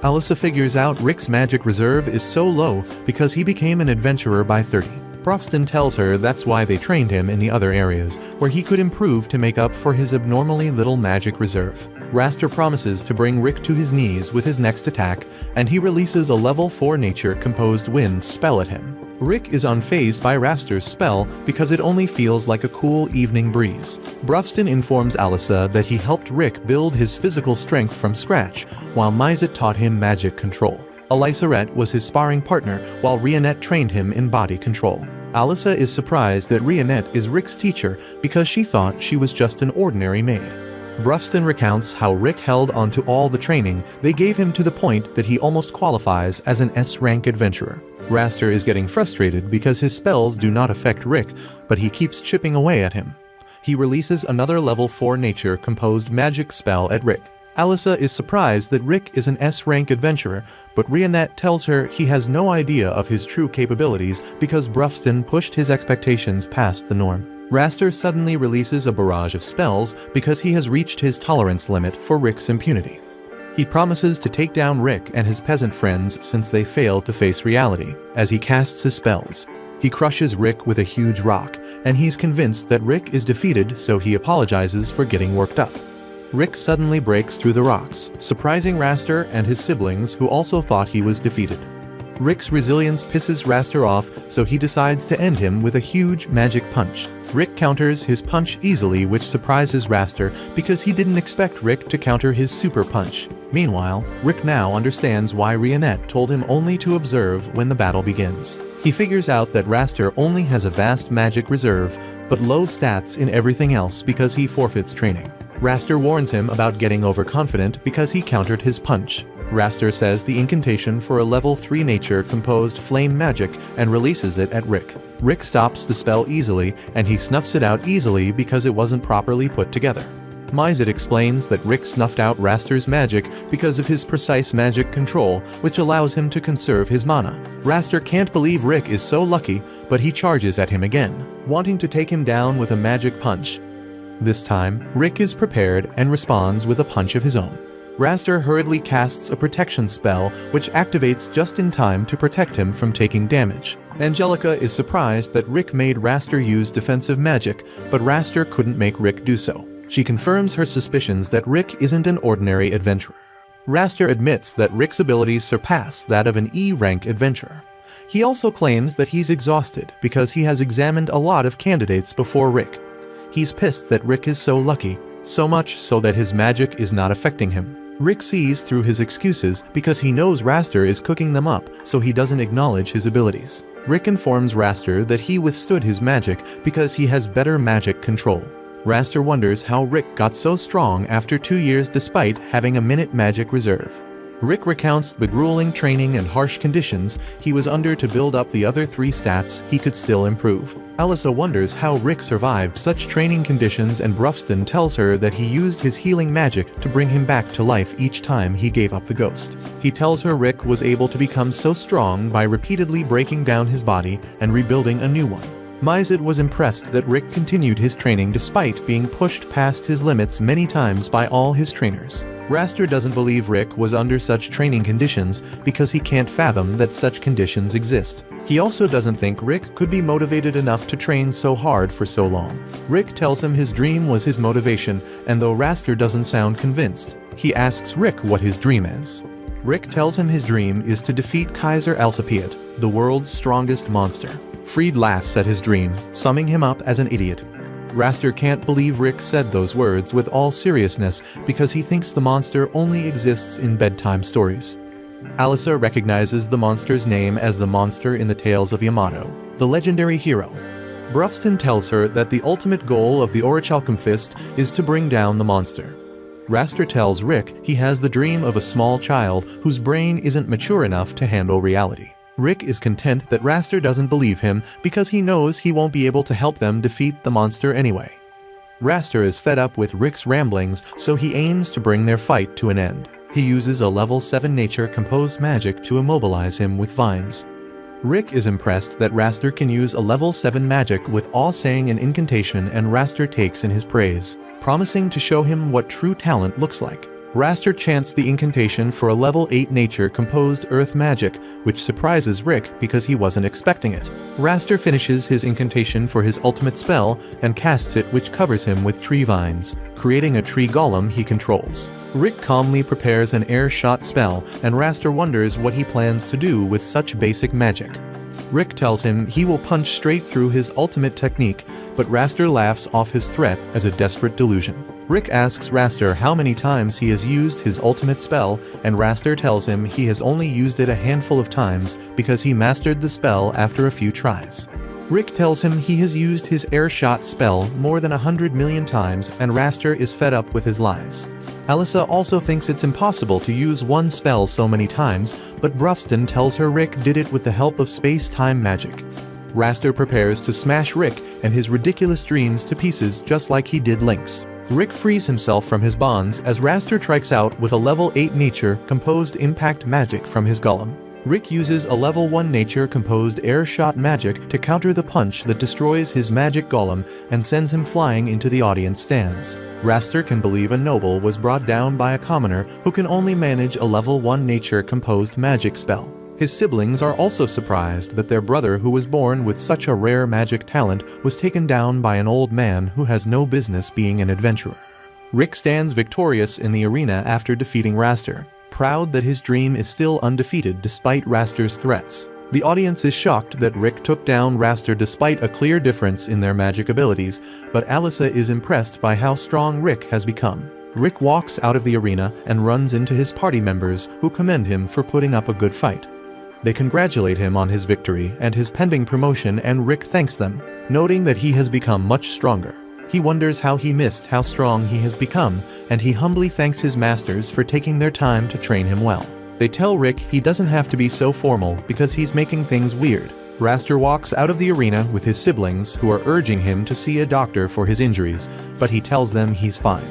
Alyssa figures out Rick's magic reserve is so low because he became an adventurer by 30. Brufston tells her that's why they trained him in the other areas, where he could improve to make up for his abnormally little magic reserve. Raster promises to bring Rick to his knees with his next attack, and he releases a level 4 nature-composed wind spell at him. Rick is unfazed by Raster's spell because it only feels like a cool evening breeze. Brufston informs Alyssa that he helped Rick build his physical strength from scratch, while Mysit taught him magic control. Alycerette was his sparring partner, while Rionette trained him in body control. Alyssa is surprised that Rionette is Rick's teacher because she thought she was just an ordinary maid. Brufston recounts how Rick held onto all the training they gave him to the point that he almost qualifies as an S-rank adventurer. Raster is getting frustrated because his spells do not affect Rick, but he keeps chipping away at him. He releases another level 4 nature-composed magic spell at Rick. Alyssa is surprised that Rick is an S-rank adventurer, but Rionette tells her he has no idea of his true capabilities because Brufston pushed his expectations past the norm. Raster suddenly releases a barrage of spells because he has reached his tolerance limit for Rick's impunity. He promises to take down Rick and his peasant friends since they failed to face reality, as he casts his spells. He crushes Rick with a huge rock, and he's convinced that Rick is defeated, so he apologizes for getting worked up. Rick suddenly breaks through the rocks, surprising Raster and his siblings who also thought he was defeated. Rick's resilience pisses Raster off, so he decides to end him with a huge magic punch. Rick counters his punch easily, which surprises Raster because he didn't expect Rick to counter his super punch. Meanwhile, Rick now understands why Rionette told him only to observe when the battle begins. He figures out that Raster only has a vast magic reserve, but low stats in everything else because he forfeits training. Raster warns him about getting overconfident because he countered his punch. Raster says the incantation for a level 3 nature composed flame magic and releases it at Rick. Rick stops the spell easily, and he snuffs it out easily because it wasn't properly put together. Mysid explains that Rick snuffed out Raster's magic because of his precise magic control, which allows him to conserve his mana. Raster can't believe Rick is so lucky, but he charges at him again, wanting to take him down with a magic punch. This time, Rick is prepared and responds with a punch of his own. Raster hurriedly casts a protection spell, which activates just in time to protect him from taking damage. Angelica is surprised that Rick made Raster use defensive magic, but Raster couldn't make Rick do so. She confirms her suspicions that Rick isn't an ordinary adventurer. Raster admits that Rick's abilities surpass that of an E-rank adventurer. He also claims that he's exhausted because he has examined a lot of candidates before Rick. He's pissed that Rick is so lucky, so much so that his magic is not affecting him. Rick sees through his excuses because he knows Raster is cooking them up, so he doesn't acknowledge his abilities. Rick informs Raster that he withstood his magic because he has better magic control. Raster wonders how Rick got so strong after 2 years despite having a minute magic reserve. Rick recounts the grueling training and harsh conditions he was under to build up the other 3 stats he could still improve. Alyssa wonders how Rick survived such training conditions, and Brufston tells her that he used his healing magic to bring him back to life each time he gave up the ghost. He tells her Rick was able to become so strong by repeatedly breaking down his body and rebuilding a new one. Mysid was impressed that Rick continued his training despite being pushed past his limits many times by all his trainers. Raster doesn't believe Rick was under such training conditions because he can't fathom that such conditions exist. He also doesn't think Rick could be motivated enough to train so hard for so long. Rick tells him his dream was his motivation, and though Raster doesn't sound convinced, he asks Rick what his dream is. Rick tells him his dream is to defeat Kaiser Alcipiat, the world's strongest monster. Freed laughs at his dream, summing him up as an idiot. Raster can't believe Rick said those words with all seriousness because he thinks the monster only exists in bedtime stories. Alyssa recognizes the monster's name as the monster in the Tales of Yamato, the legendary hero. Brufston tells her that the ultimate goal of the Orichalcum Fist is to bring down the monster. Raster tells Rick he has the dream of a small child whose brain isn't mature enough to handle reality. Rick is content that Raster doesn't believe him because he knows he won't be able to help them defeat the monster anyway. Raster is fed up with Rick's ramblings, so he aims to bring their fight to an end. He uses a level 7 nature composed magic to immobilize him with vines. Rick is impressed that Raster can use a level 7 magic with awe, saying an incantation, and Raster takes in his praise, promising to show him what true talent looks like. Raster chants the incantation for a level 8 nature composed earth magic, which surprises Rick because he wasn't expecting it. Raster finishes his incantation for his ultimate spell and casts it, which covers him with tree vines, creating a tree golem he controls. Rick calmly prepares an air shot spell, and Raster wonders what he plans to do with such basic magic. Rick tells him he will punch straight through his ultimate technique, but Raster laughs off his threat as a desperate delusion. Rick asks Raster how many times he has used his ultimate spell, and Raster tells him he has only used it a handful of times because he mastered the spell after a few tries. Rick tells him he has used his air shot spell more than 100 million times, and Raster is fed up with his lies. Alyssa also thinks it's impossible to use one spell so many times, but Brufston tells her Rick did it with the help of space-time magic. Raster prepares to smash Rick and his ridiculous dreams to pieces just like he did Link's. Rick frees himself from his bonds as Raster strikes out with a level 8 nature composed impact magic from his golem. Rick uses a level 1 nature composed air shot magic to counter the punch that destroys his magic golem and sends him flying into the audience stands. Raster can believe a noble was brought down by a commoner who can only manage a level 1 nature composed magic spell. His siblings are also surprised that their brother, who was born with such a rare magic talent, was taken down by an old man who has no business being an adventurer. Rick stands victorious in the arena after defeating Raster, proud that his dream is still undefeated despite Raster's threats. The audience is shocked that Rick took down Raster despite a clear difference in their magic abilities, but Alyssa is impressed by how strong Rick has become. Rick walks out of the arena and runs into his party members, who commend him for putting up a good fight. They congratulate him on his victory and his pending promotion, and Rick thanks them, noting that he has become much stronger. He wonders how he missed how strong he has become, and he humbly thanks his masters for taking their time to train him well. They tell Rick he doesn't have to be so formal because he's making things weird. Raster walks out of the arena with his siblings, who are urging him to see a doctor for his injuries, but he tells them he's fine.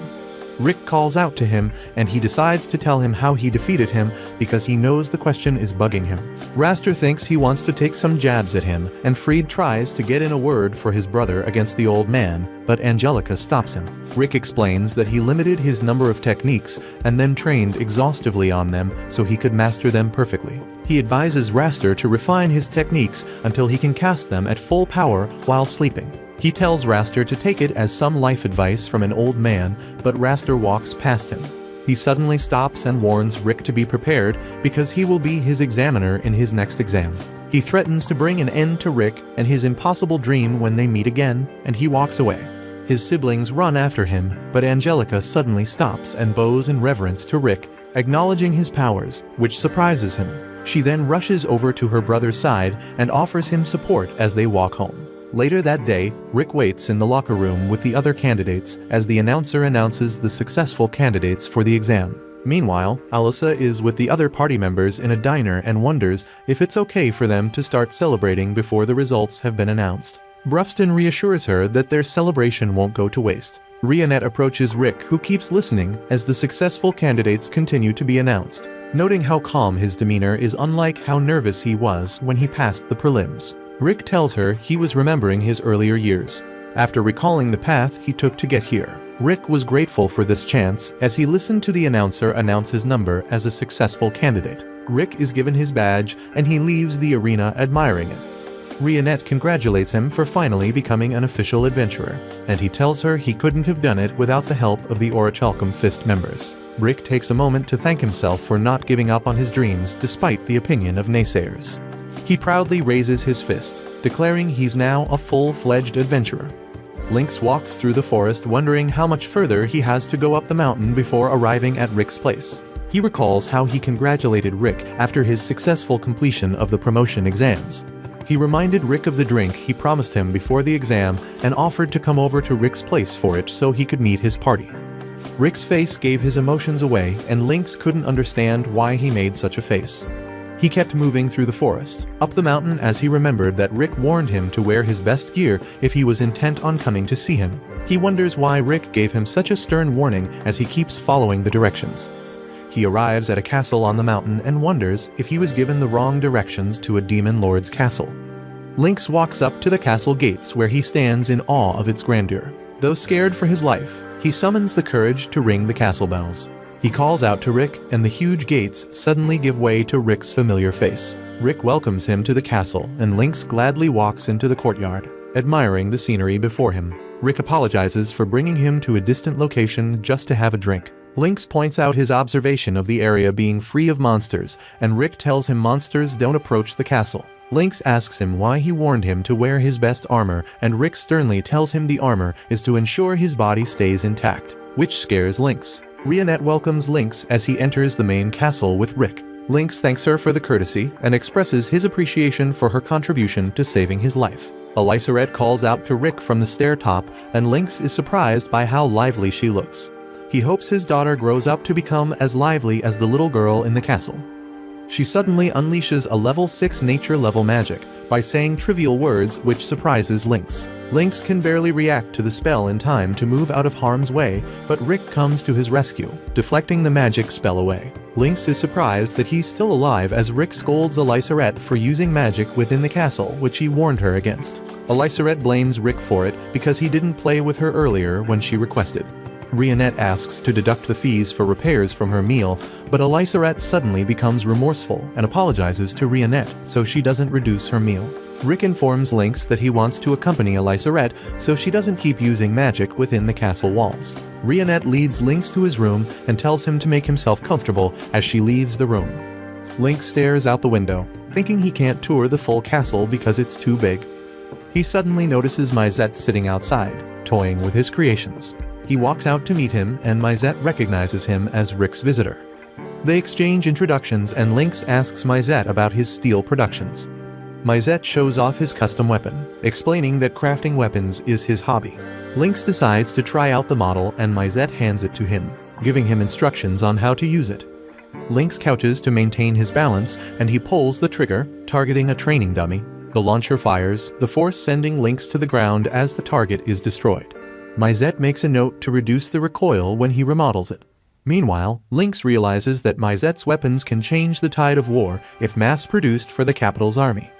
Rick calls out to him, and he decides to tell him how he defeated him because he knows the question is bugging him. Raster thinks he wants to take some jabs at him, and Freed tries to get in a word for his brother against the old man, but Angelica stops him. Rick explains that he limited his number of techniques and then trained exhaustively on them so he could master them perfectly. He advises Raster to refine his techniques until he can cast them at full power while sleeping. He tells Raster to take it as some life advice from an old man, but Raster walks past him. He suddenly stops and warns Rick to be prepared because he will be his examiner in his next exam. He threatens to bring an end to Rick and his impossible dream when they meet again, and he walks away. His siblings run after him, but Angelica suddenly stops and bows in reverence to Rick, acknowledging his powers, which surprises him. She then rushes over to her brother's side and offers him support as they walk home. Later that day, Rick waits in the locker room with the other candidates as the announcer announces the successful candidates for the exam. Meanwhile, Alyssa is with the other party members in a diner and wonders if it's okay for them to start celebrating before the results have been announced. Brufston reassures her that their celebration won't go to waste. Rionette approaches Rick, who keeps listening as the successful candidates continue to be announced, noting how calm his demeanor is, unlike how nervous he was when he passed the prelims. Rick tells her he was remembering his earlier years, after recalling the path he took to get here. Rick was grateful for this chance as he listened to the announcer announce his number as a successful candidate. Rick is given his badge and he leaves the arena admiring it. Rionette congratulates him for finally becoming an official adventurer, and he tells her he couldn't have done it without the help of the Orichalcum Fist members. Rick takes a moment to thank himself for not giving up on his dreams despite the opinion of naysayers. He proudly raises his fist, declaring he's now a full-fledged adventurer. Lynx walks through the forest wondering how much further he has to go up the mountain before arriving at Rick's place. He recalls how he congratulated Rick after his successful completion of the promotion exams. He reminded Rick of the drink he promised him before the exam and offered to come over to Rick's place for it so he could meet his party. Rick's face gave his emotions away, and Lynx couldn't understand why he made such a face. He kept moving through the forest, up the mountain, as he remembered that Rick warned him to wear his best gear if he was intent on coming to see him. He wonders why Rick gave him such a stern warning as he keeps following the directions. He arrives at a castle on the mountain and wonders if he was given the wrong directions to a demon lord's castle. Lynx walks up to the castle gates where he stands in awe of its grandeur. Though scared for his life, he summons the courage to ring the castle bells. He calls out to Rick, and the huge gates suddenly give way to Rick's familiar face. Rick welcomes him to the castle, and Lynx gladly walks into the courtyard, admiring the scenery before him. Rick apologizes for bringing him to a distant location just to have a drink. Lynx points out his observation of the area being free of monsters, and Rick tells him monsters don't approach the castle. Lynx asks him why he warned him to wear his best armor, and Rick sternly tells him the armor is to ensure his body stays intact, which scares Lynx. Rionette welcomes Lynx as he enters the main castle with Rick. Lynx thanks her for the courtesy and expresses his appreciation for her contribution to saving his life. Elisarette calls out to Rick from the stair top, and Lynx is surprised by how lively she looks. He hopes his daughter grows up to become as lively as the little girl in the castle. She suddenly unleashes a level 6 nature level magic by saying trivial words, which surprises Lynx. Lynx can barely react to the spell in time to move out of harm's way, but Rick comes to his rescue, deflecting the magic spell away. Lynx is surprised that he's still alive as Rick scolds Elisarette for using magic within the castle, which he warned her against. Elisarette blames Rick for it because he didn't play with her earlier when she requested. Rionette asks to deduct the fees for repairs from her meal, but Elisarette suddenly becomes remorseful and apologizes to Rionette so she doesn't reduce her meal. Rick informs Lynx that he wants to accompany Elisarette so she doesn't keep using magic within the castle walls. Rionette leads Lynx to his room and tells him to make himself comfortable as she leaves the room. Lynx stares out the window, thinking he can't tour the full castle because it's too big. He suddenly notices Mysette sitting outside, toying with his creations. He walks out to meet him and Mysette recognizes him as Rick's visitor. They exchange introductions and Lynx asks Mysette about his steel productions. Mysette shows off his custom weapon, explaining that crafting weapons is his hobby. Lynx decides to try out the model and Mysette hands it to him, giving him instructions on how to use it. Lynx couches to maintain his balance and he pulls the trigger, targeting a training dummy. The launcher fires, the force sending Lynx to the ground as the target is destroyed. Mysette makes a note to reduce the recoil when he remodels it. Meanwhile, Lynx realizes that Mysette's weapons can change the tide of war if mass-produced for the capital's army.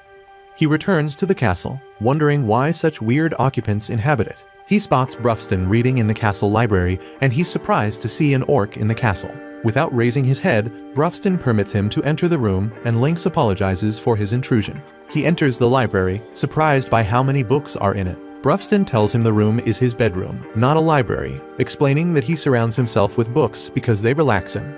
He returns to the castle, wondering why such weird occupants inhabit it. He spots Brufston reading in the castle library, and he's surprised to see an orc in the castle. Without raising his head, Brufston permits him to enter the room, and Lynx apologizes for his intrusion. He enters the library, surprised by how many books are in it. Brufston tells him the room is his bedroom, not a library, explaining that he surrounds himself with books because they relax him.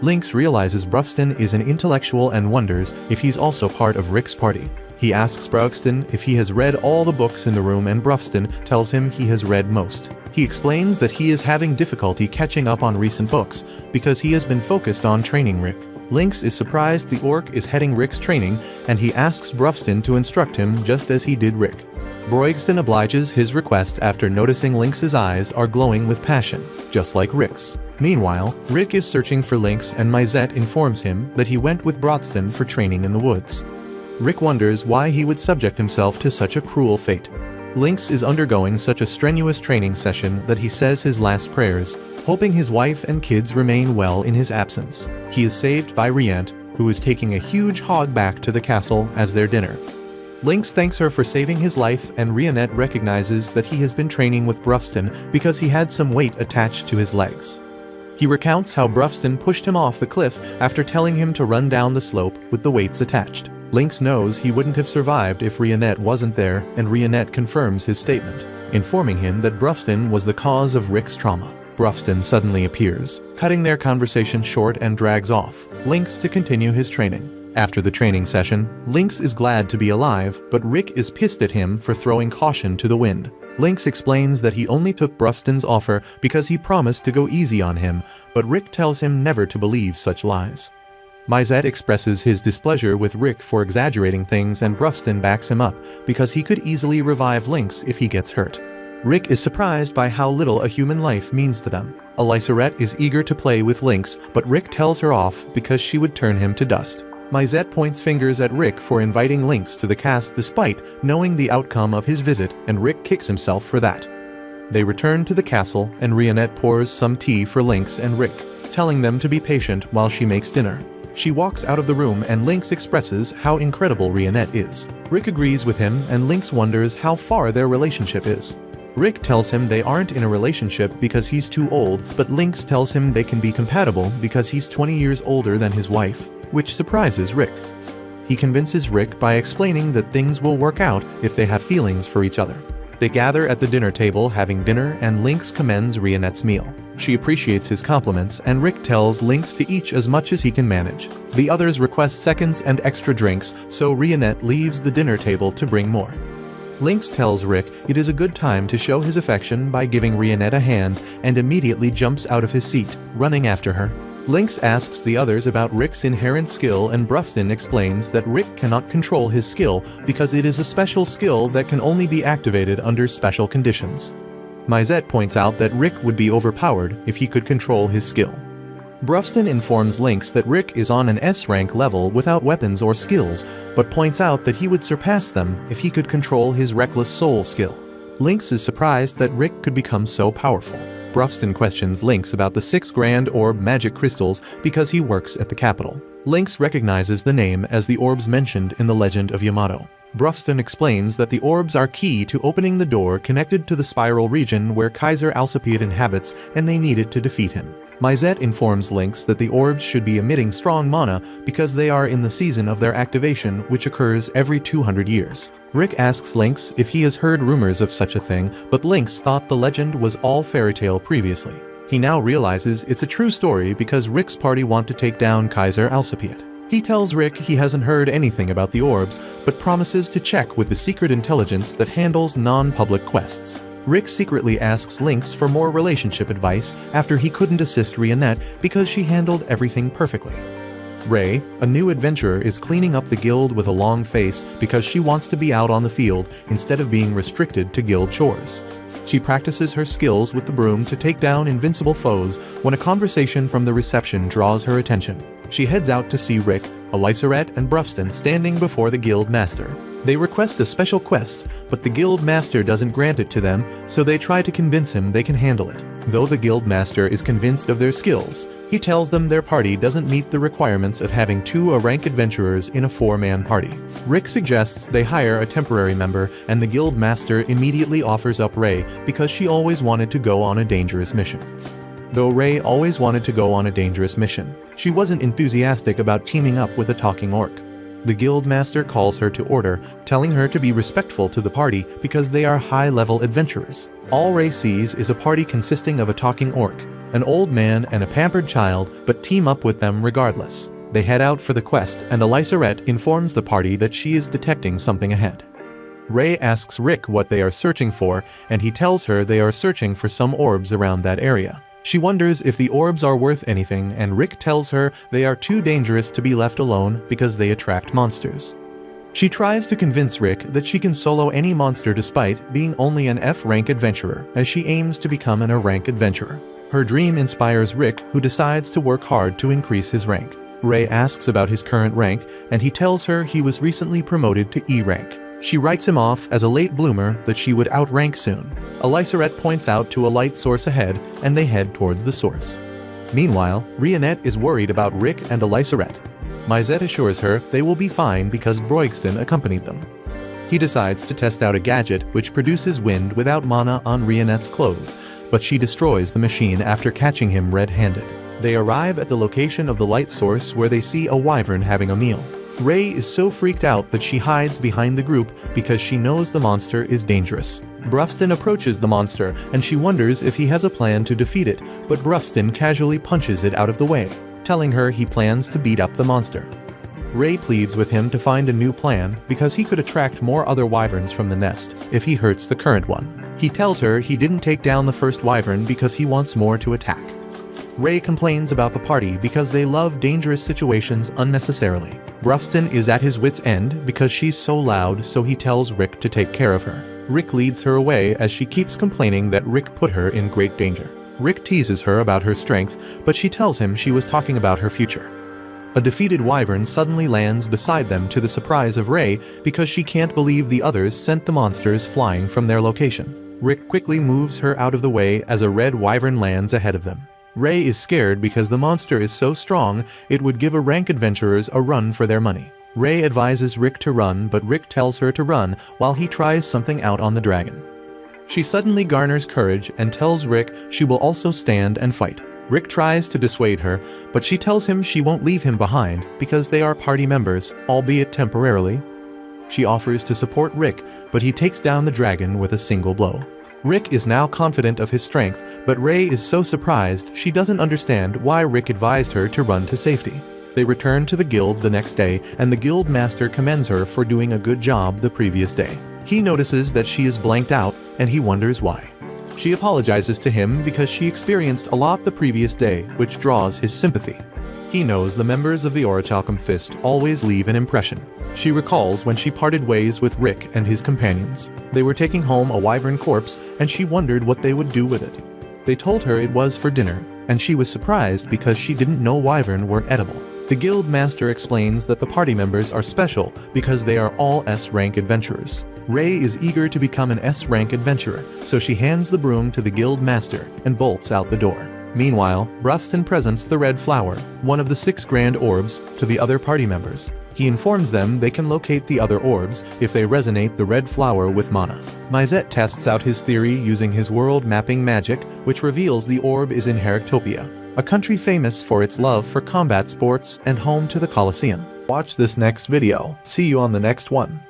Lynx realizes Brufston is an intellectual and wonders if he's also part of Rick's party. He asks Brufston if he has read all the books in the room and Brufston tells him he has read most. He explains that he is having difficulty catching up on recent books because he has been focused on training Rick. Lynx is surprised the orc is heading Rick's training and he asks Brufston to instruct him just as he did Rick. Broigston obliges his request after noticing Lynx's eyes are glowing with passion, just like Rick's. Meanwhile, Rick is searching for Lynx and Mysette informs him that he went with Brodston for training in the woods. Rick wonders why he would subject himself to such a cruel fate. Lynx is undergoing such a strenuous training session that he says his last prayers, hoping his wife and kids remain well in his absence. He is saved by Rionette, who is taking a huge hog back to the castle as their dinner. Lynx thanks her for saving his life and Rionette recognizes that he has been training with Brufston because he had some weight attached to his legs. He recounts how Brufston pushed him off the cliff after telling him to run down the slope with the weights attached. Lynx knows he wouldn't have survived if Rionette wasn't there, and Rionette confirms his statement, informing him that Brufston was the cause of Rick's trauma. Brufston suddenly appears, cutting their conversation short and drags off, Lynx to continue his training. After the training session, Lynx is glad to be alive, but Rick is pissed at him for throwing caution to the wind. Lynx explains that he only took Brufston's offer because he promised to go easy on him, but Rick tells him never to believe such lies. Mysette expresses his displeasure with Rick for exaggerating things and Brufston backs him up because he could easily revive Lynx if he gets hurt. Rick is surprised by how little a human life means to them. Elisarette is eager to play with Lynx, but Rick tells her off because she would turn him to dust. Mysette points fingers at Rick for inviting Lynx to the cast despite knowing the outcome of his visit, and Rick kicks himself for that. They return to the castle and Rionette pours some tea for Lynx and Rick, telling them to be patient while she makes dinner. She walks out of the room and Lynx expresses how incredible Rionette is. Rick agrees with him and Lynx wonders how far their relationship is. Rick tells him they aren't in a relationship because he's too old, but Lynx tells him they can be compatible because he's 20 years older than his wife, which surprises Rick. He convinces Rick by explaining that things will work out if they have feelings for each other. They gather at the dinner table having dinner and Lynx commends Rionette's meal. She appreciates his compliments and Rick tells Lynx to eat as much as he can manage. The others request seconds and extra drinks, so Rionette leaves the dinner table to bring more. Lynx tells Rick it is a good time to show his affection by giving Rionette a hand and immediately jumps out of his seat, running after her. Lynx asks the others about Rick's inherent skill and Brufston explains that Rick cannot control his skill because it is a special skill that can only be activated under special conditions. Mysette points out that Rick would be overpowered if he could control his skill. Brufston informs Lynx that Rick is on an S-rank level without weapons or skills, but points out that he would surpass them if he could control his Reckless Soul skill. Lynx is surprised that Rick could become so powerful. Brufston questions Lynx about the 6 grand orb magic crystals because he works at the capital. Lynx recognizes the name as the orbs mentioned in the Legend of Yamato. Brufston explains that the orbs are key to opening the door connected to the spiral region where Kaiser Alcipiade inhabits, and they needed to defeat him. Myzette informs Lynx that the orbs should be emitting strong mana because they are in the season of their activation, which occurs every 200 years. Rick asks Lynx if he has heard rumors of such a thing, but Lynx thought the legend was all fairy tale previously. He now realizes it's a true story because Rick's party want to take down Kaiser Alcipiade. He tells Rick he hasn't heard anything about the orbs, but promises to check with the secret intelligence that handles non-public quests. Rick secretly asks Lynx for more relationship advice after he couldn't assist Rionette because she handled everything perfectly. Ray, a new adventurer, is cleaning up the guild with a long face because she wants to be out on the field instead of being restricted to guild chores. She practices her skills with the broom to take down invincible foes when a conversation from the reception draws her attention. She heads out to see Rick, Elisarette, and Brufston standing before the guild master. They request a special quest, but the guild master doesn't grant it to them, so they try to convince him they can handle it. Though the guild master is convinced of their skills, he tells them their party doesn't meet the requirements of having 2 rank adventurers in a 4-man party. Rick suggests they hire a temporary member, and the guild master immediately offers up Ray because she always wanted to go on a dangerous mission. Though Ray always wanted to go on a dangerous mission, she wasn't enthusiastic about teaming up with a talking orc. The guild master calls her to order, telling her to be respectful to the party because they are high-level adventurers. All Ray sees is a party consisting of a talking orc, an old man, and a pampered child, but team up with them regardless. They head out for the quest, and Elisarette informs the party that she is detecting something ahead. Ray asks Rick what they are searching for, and he tells her they are searching for some orbs around that area. She wonders if the orbs are worth anything, and Rick tells her they are too dangerous to be left alone because they attract monsters. She tries to convince Rick that she can solo any monster despite being only an F-rank adventurer, as she aims to become an A-rank adventurer. Her dream inspires Rick, who decides to work hard to increase his rank. Ray asks about his current rank, and he tells her he was recently promoted to E-rank. She writes him off as a late bloomer that she would outrank soon. Elisarette points out to a light source ahead, and they head towards the source. Meanwhile, Rionette is worried about Rick and Elisarette. Myzette assures her they will be fine because Broigston accompanied them. He decides to test out a gadget which produces wind without mana on Rionette's clothes, but she destroys the machine after catching him red-handed. They arrive at the location of the light source where they see a wyvern having a meal. Ray is so freaked out that she hides behind the group because she knows the monster is dangerous. Brufston approaches the monster and she wonders if he has a plan to defeat it, but Brufston casually punches it out of the way, telling her he plans to beat up the monster. Ray pleads with him to find a new plan because he could attract more other wyverns from the nest if he hurts the current one. He tells her he didn't take down the first wyvern because he wants more to attack. Ray complains about the party because they love dangerous situations unnecessarily. Brufston is at his wit's end because she's so loud, so he tells Rick to take care of her. Rick leads her away as she keeps complaining that Rick put her in great danger. Rick teases her about her strength, but she tells him she was talking about her future. A defeated wyvern suddenly lands beside them to the surprise of Ray because she can't believe the others sent the monsters flying from their location. Rick quickly moves her out of the way as a red wyvern lands ahead of them. Ray is scared because the monster is so strong it would give rank adventurers a run for their money. Ray advises Rick to run, but Rick tells her to run while he tries something out on the dragon. She suddenly garners courage and tells Rick she will also stand and fight. Rick tries to dissuade her, but she tells him she won't leave him behind because they are party members, albeit temporarily. She offers to support Rick, but he takes down the dragon with a single blow. Rick is now confident of his strength, but Ray is so surprised she doesn't understand why Rick advised her to run to safety. They return to the guild the next day, and the guild master commends her for doing a good job the previous day. He notices that she is blanked out, and he wonders why. She apologizes to him because she experienced a lot the previous day, which draws his sympathy. He knows the members of the Orichalcum Fist always leave an impression. She recalls when she parted ways with Rick and his companions. They were taking home a wyvern corpse, and she wondered what they would do with it. They told her it was for dinner, and she was surprised because she didn't know wyvern were edible. The guild master explains that the party members are special because they are all S-rank adventurers. Ray is eager to become an S-rank adventurer, so she hands the broom to the guild master and bolts out the door. Meanwhile, Ruffston presents the red flower, one of the 6 grand orbs, to the other party members. He informs them they can locate the other orbs if they resonate the red flower with mana. Mizet tests out his theory using his world mapping magic, which reveals the orb is in Heractopia, a country famous for its love for combat sports and home to the Colosseum. Watch this next video. See you on the next one.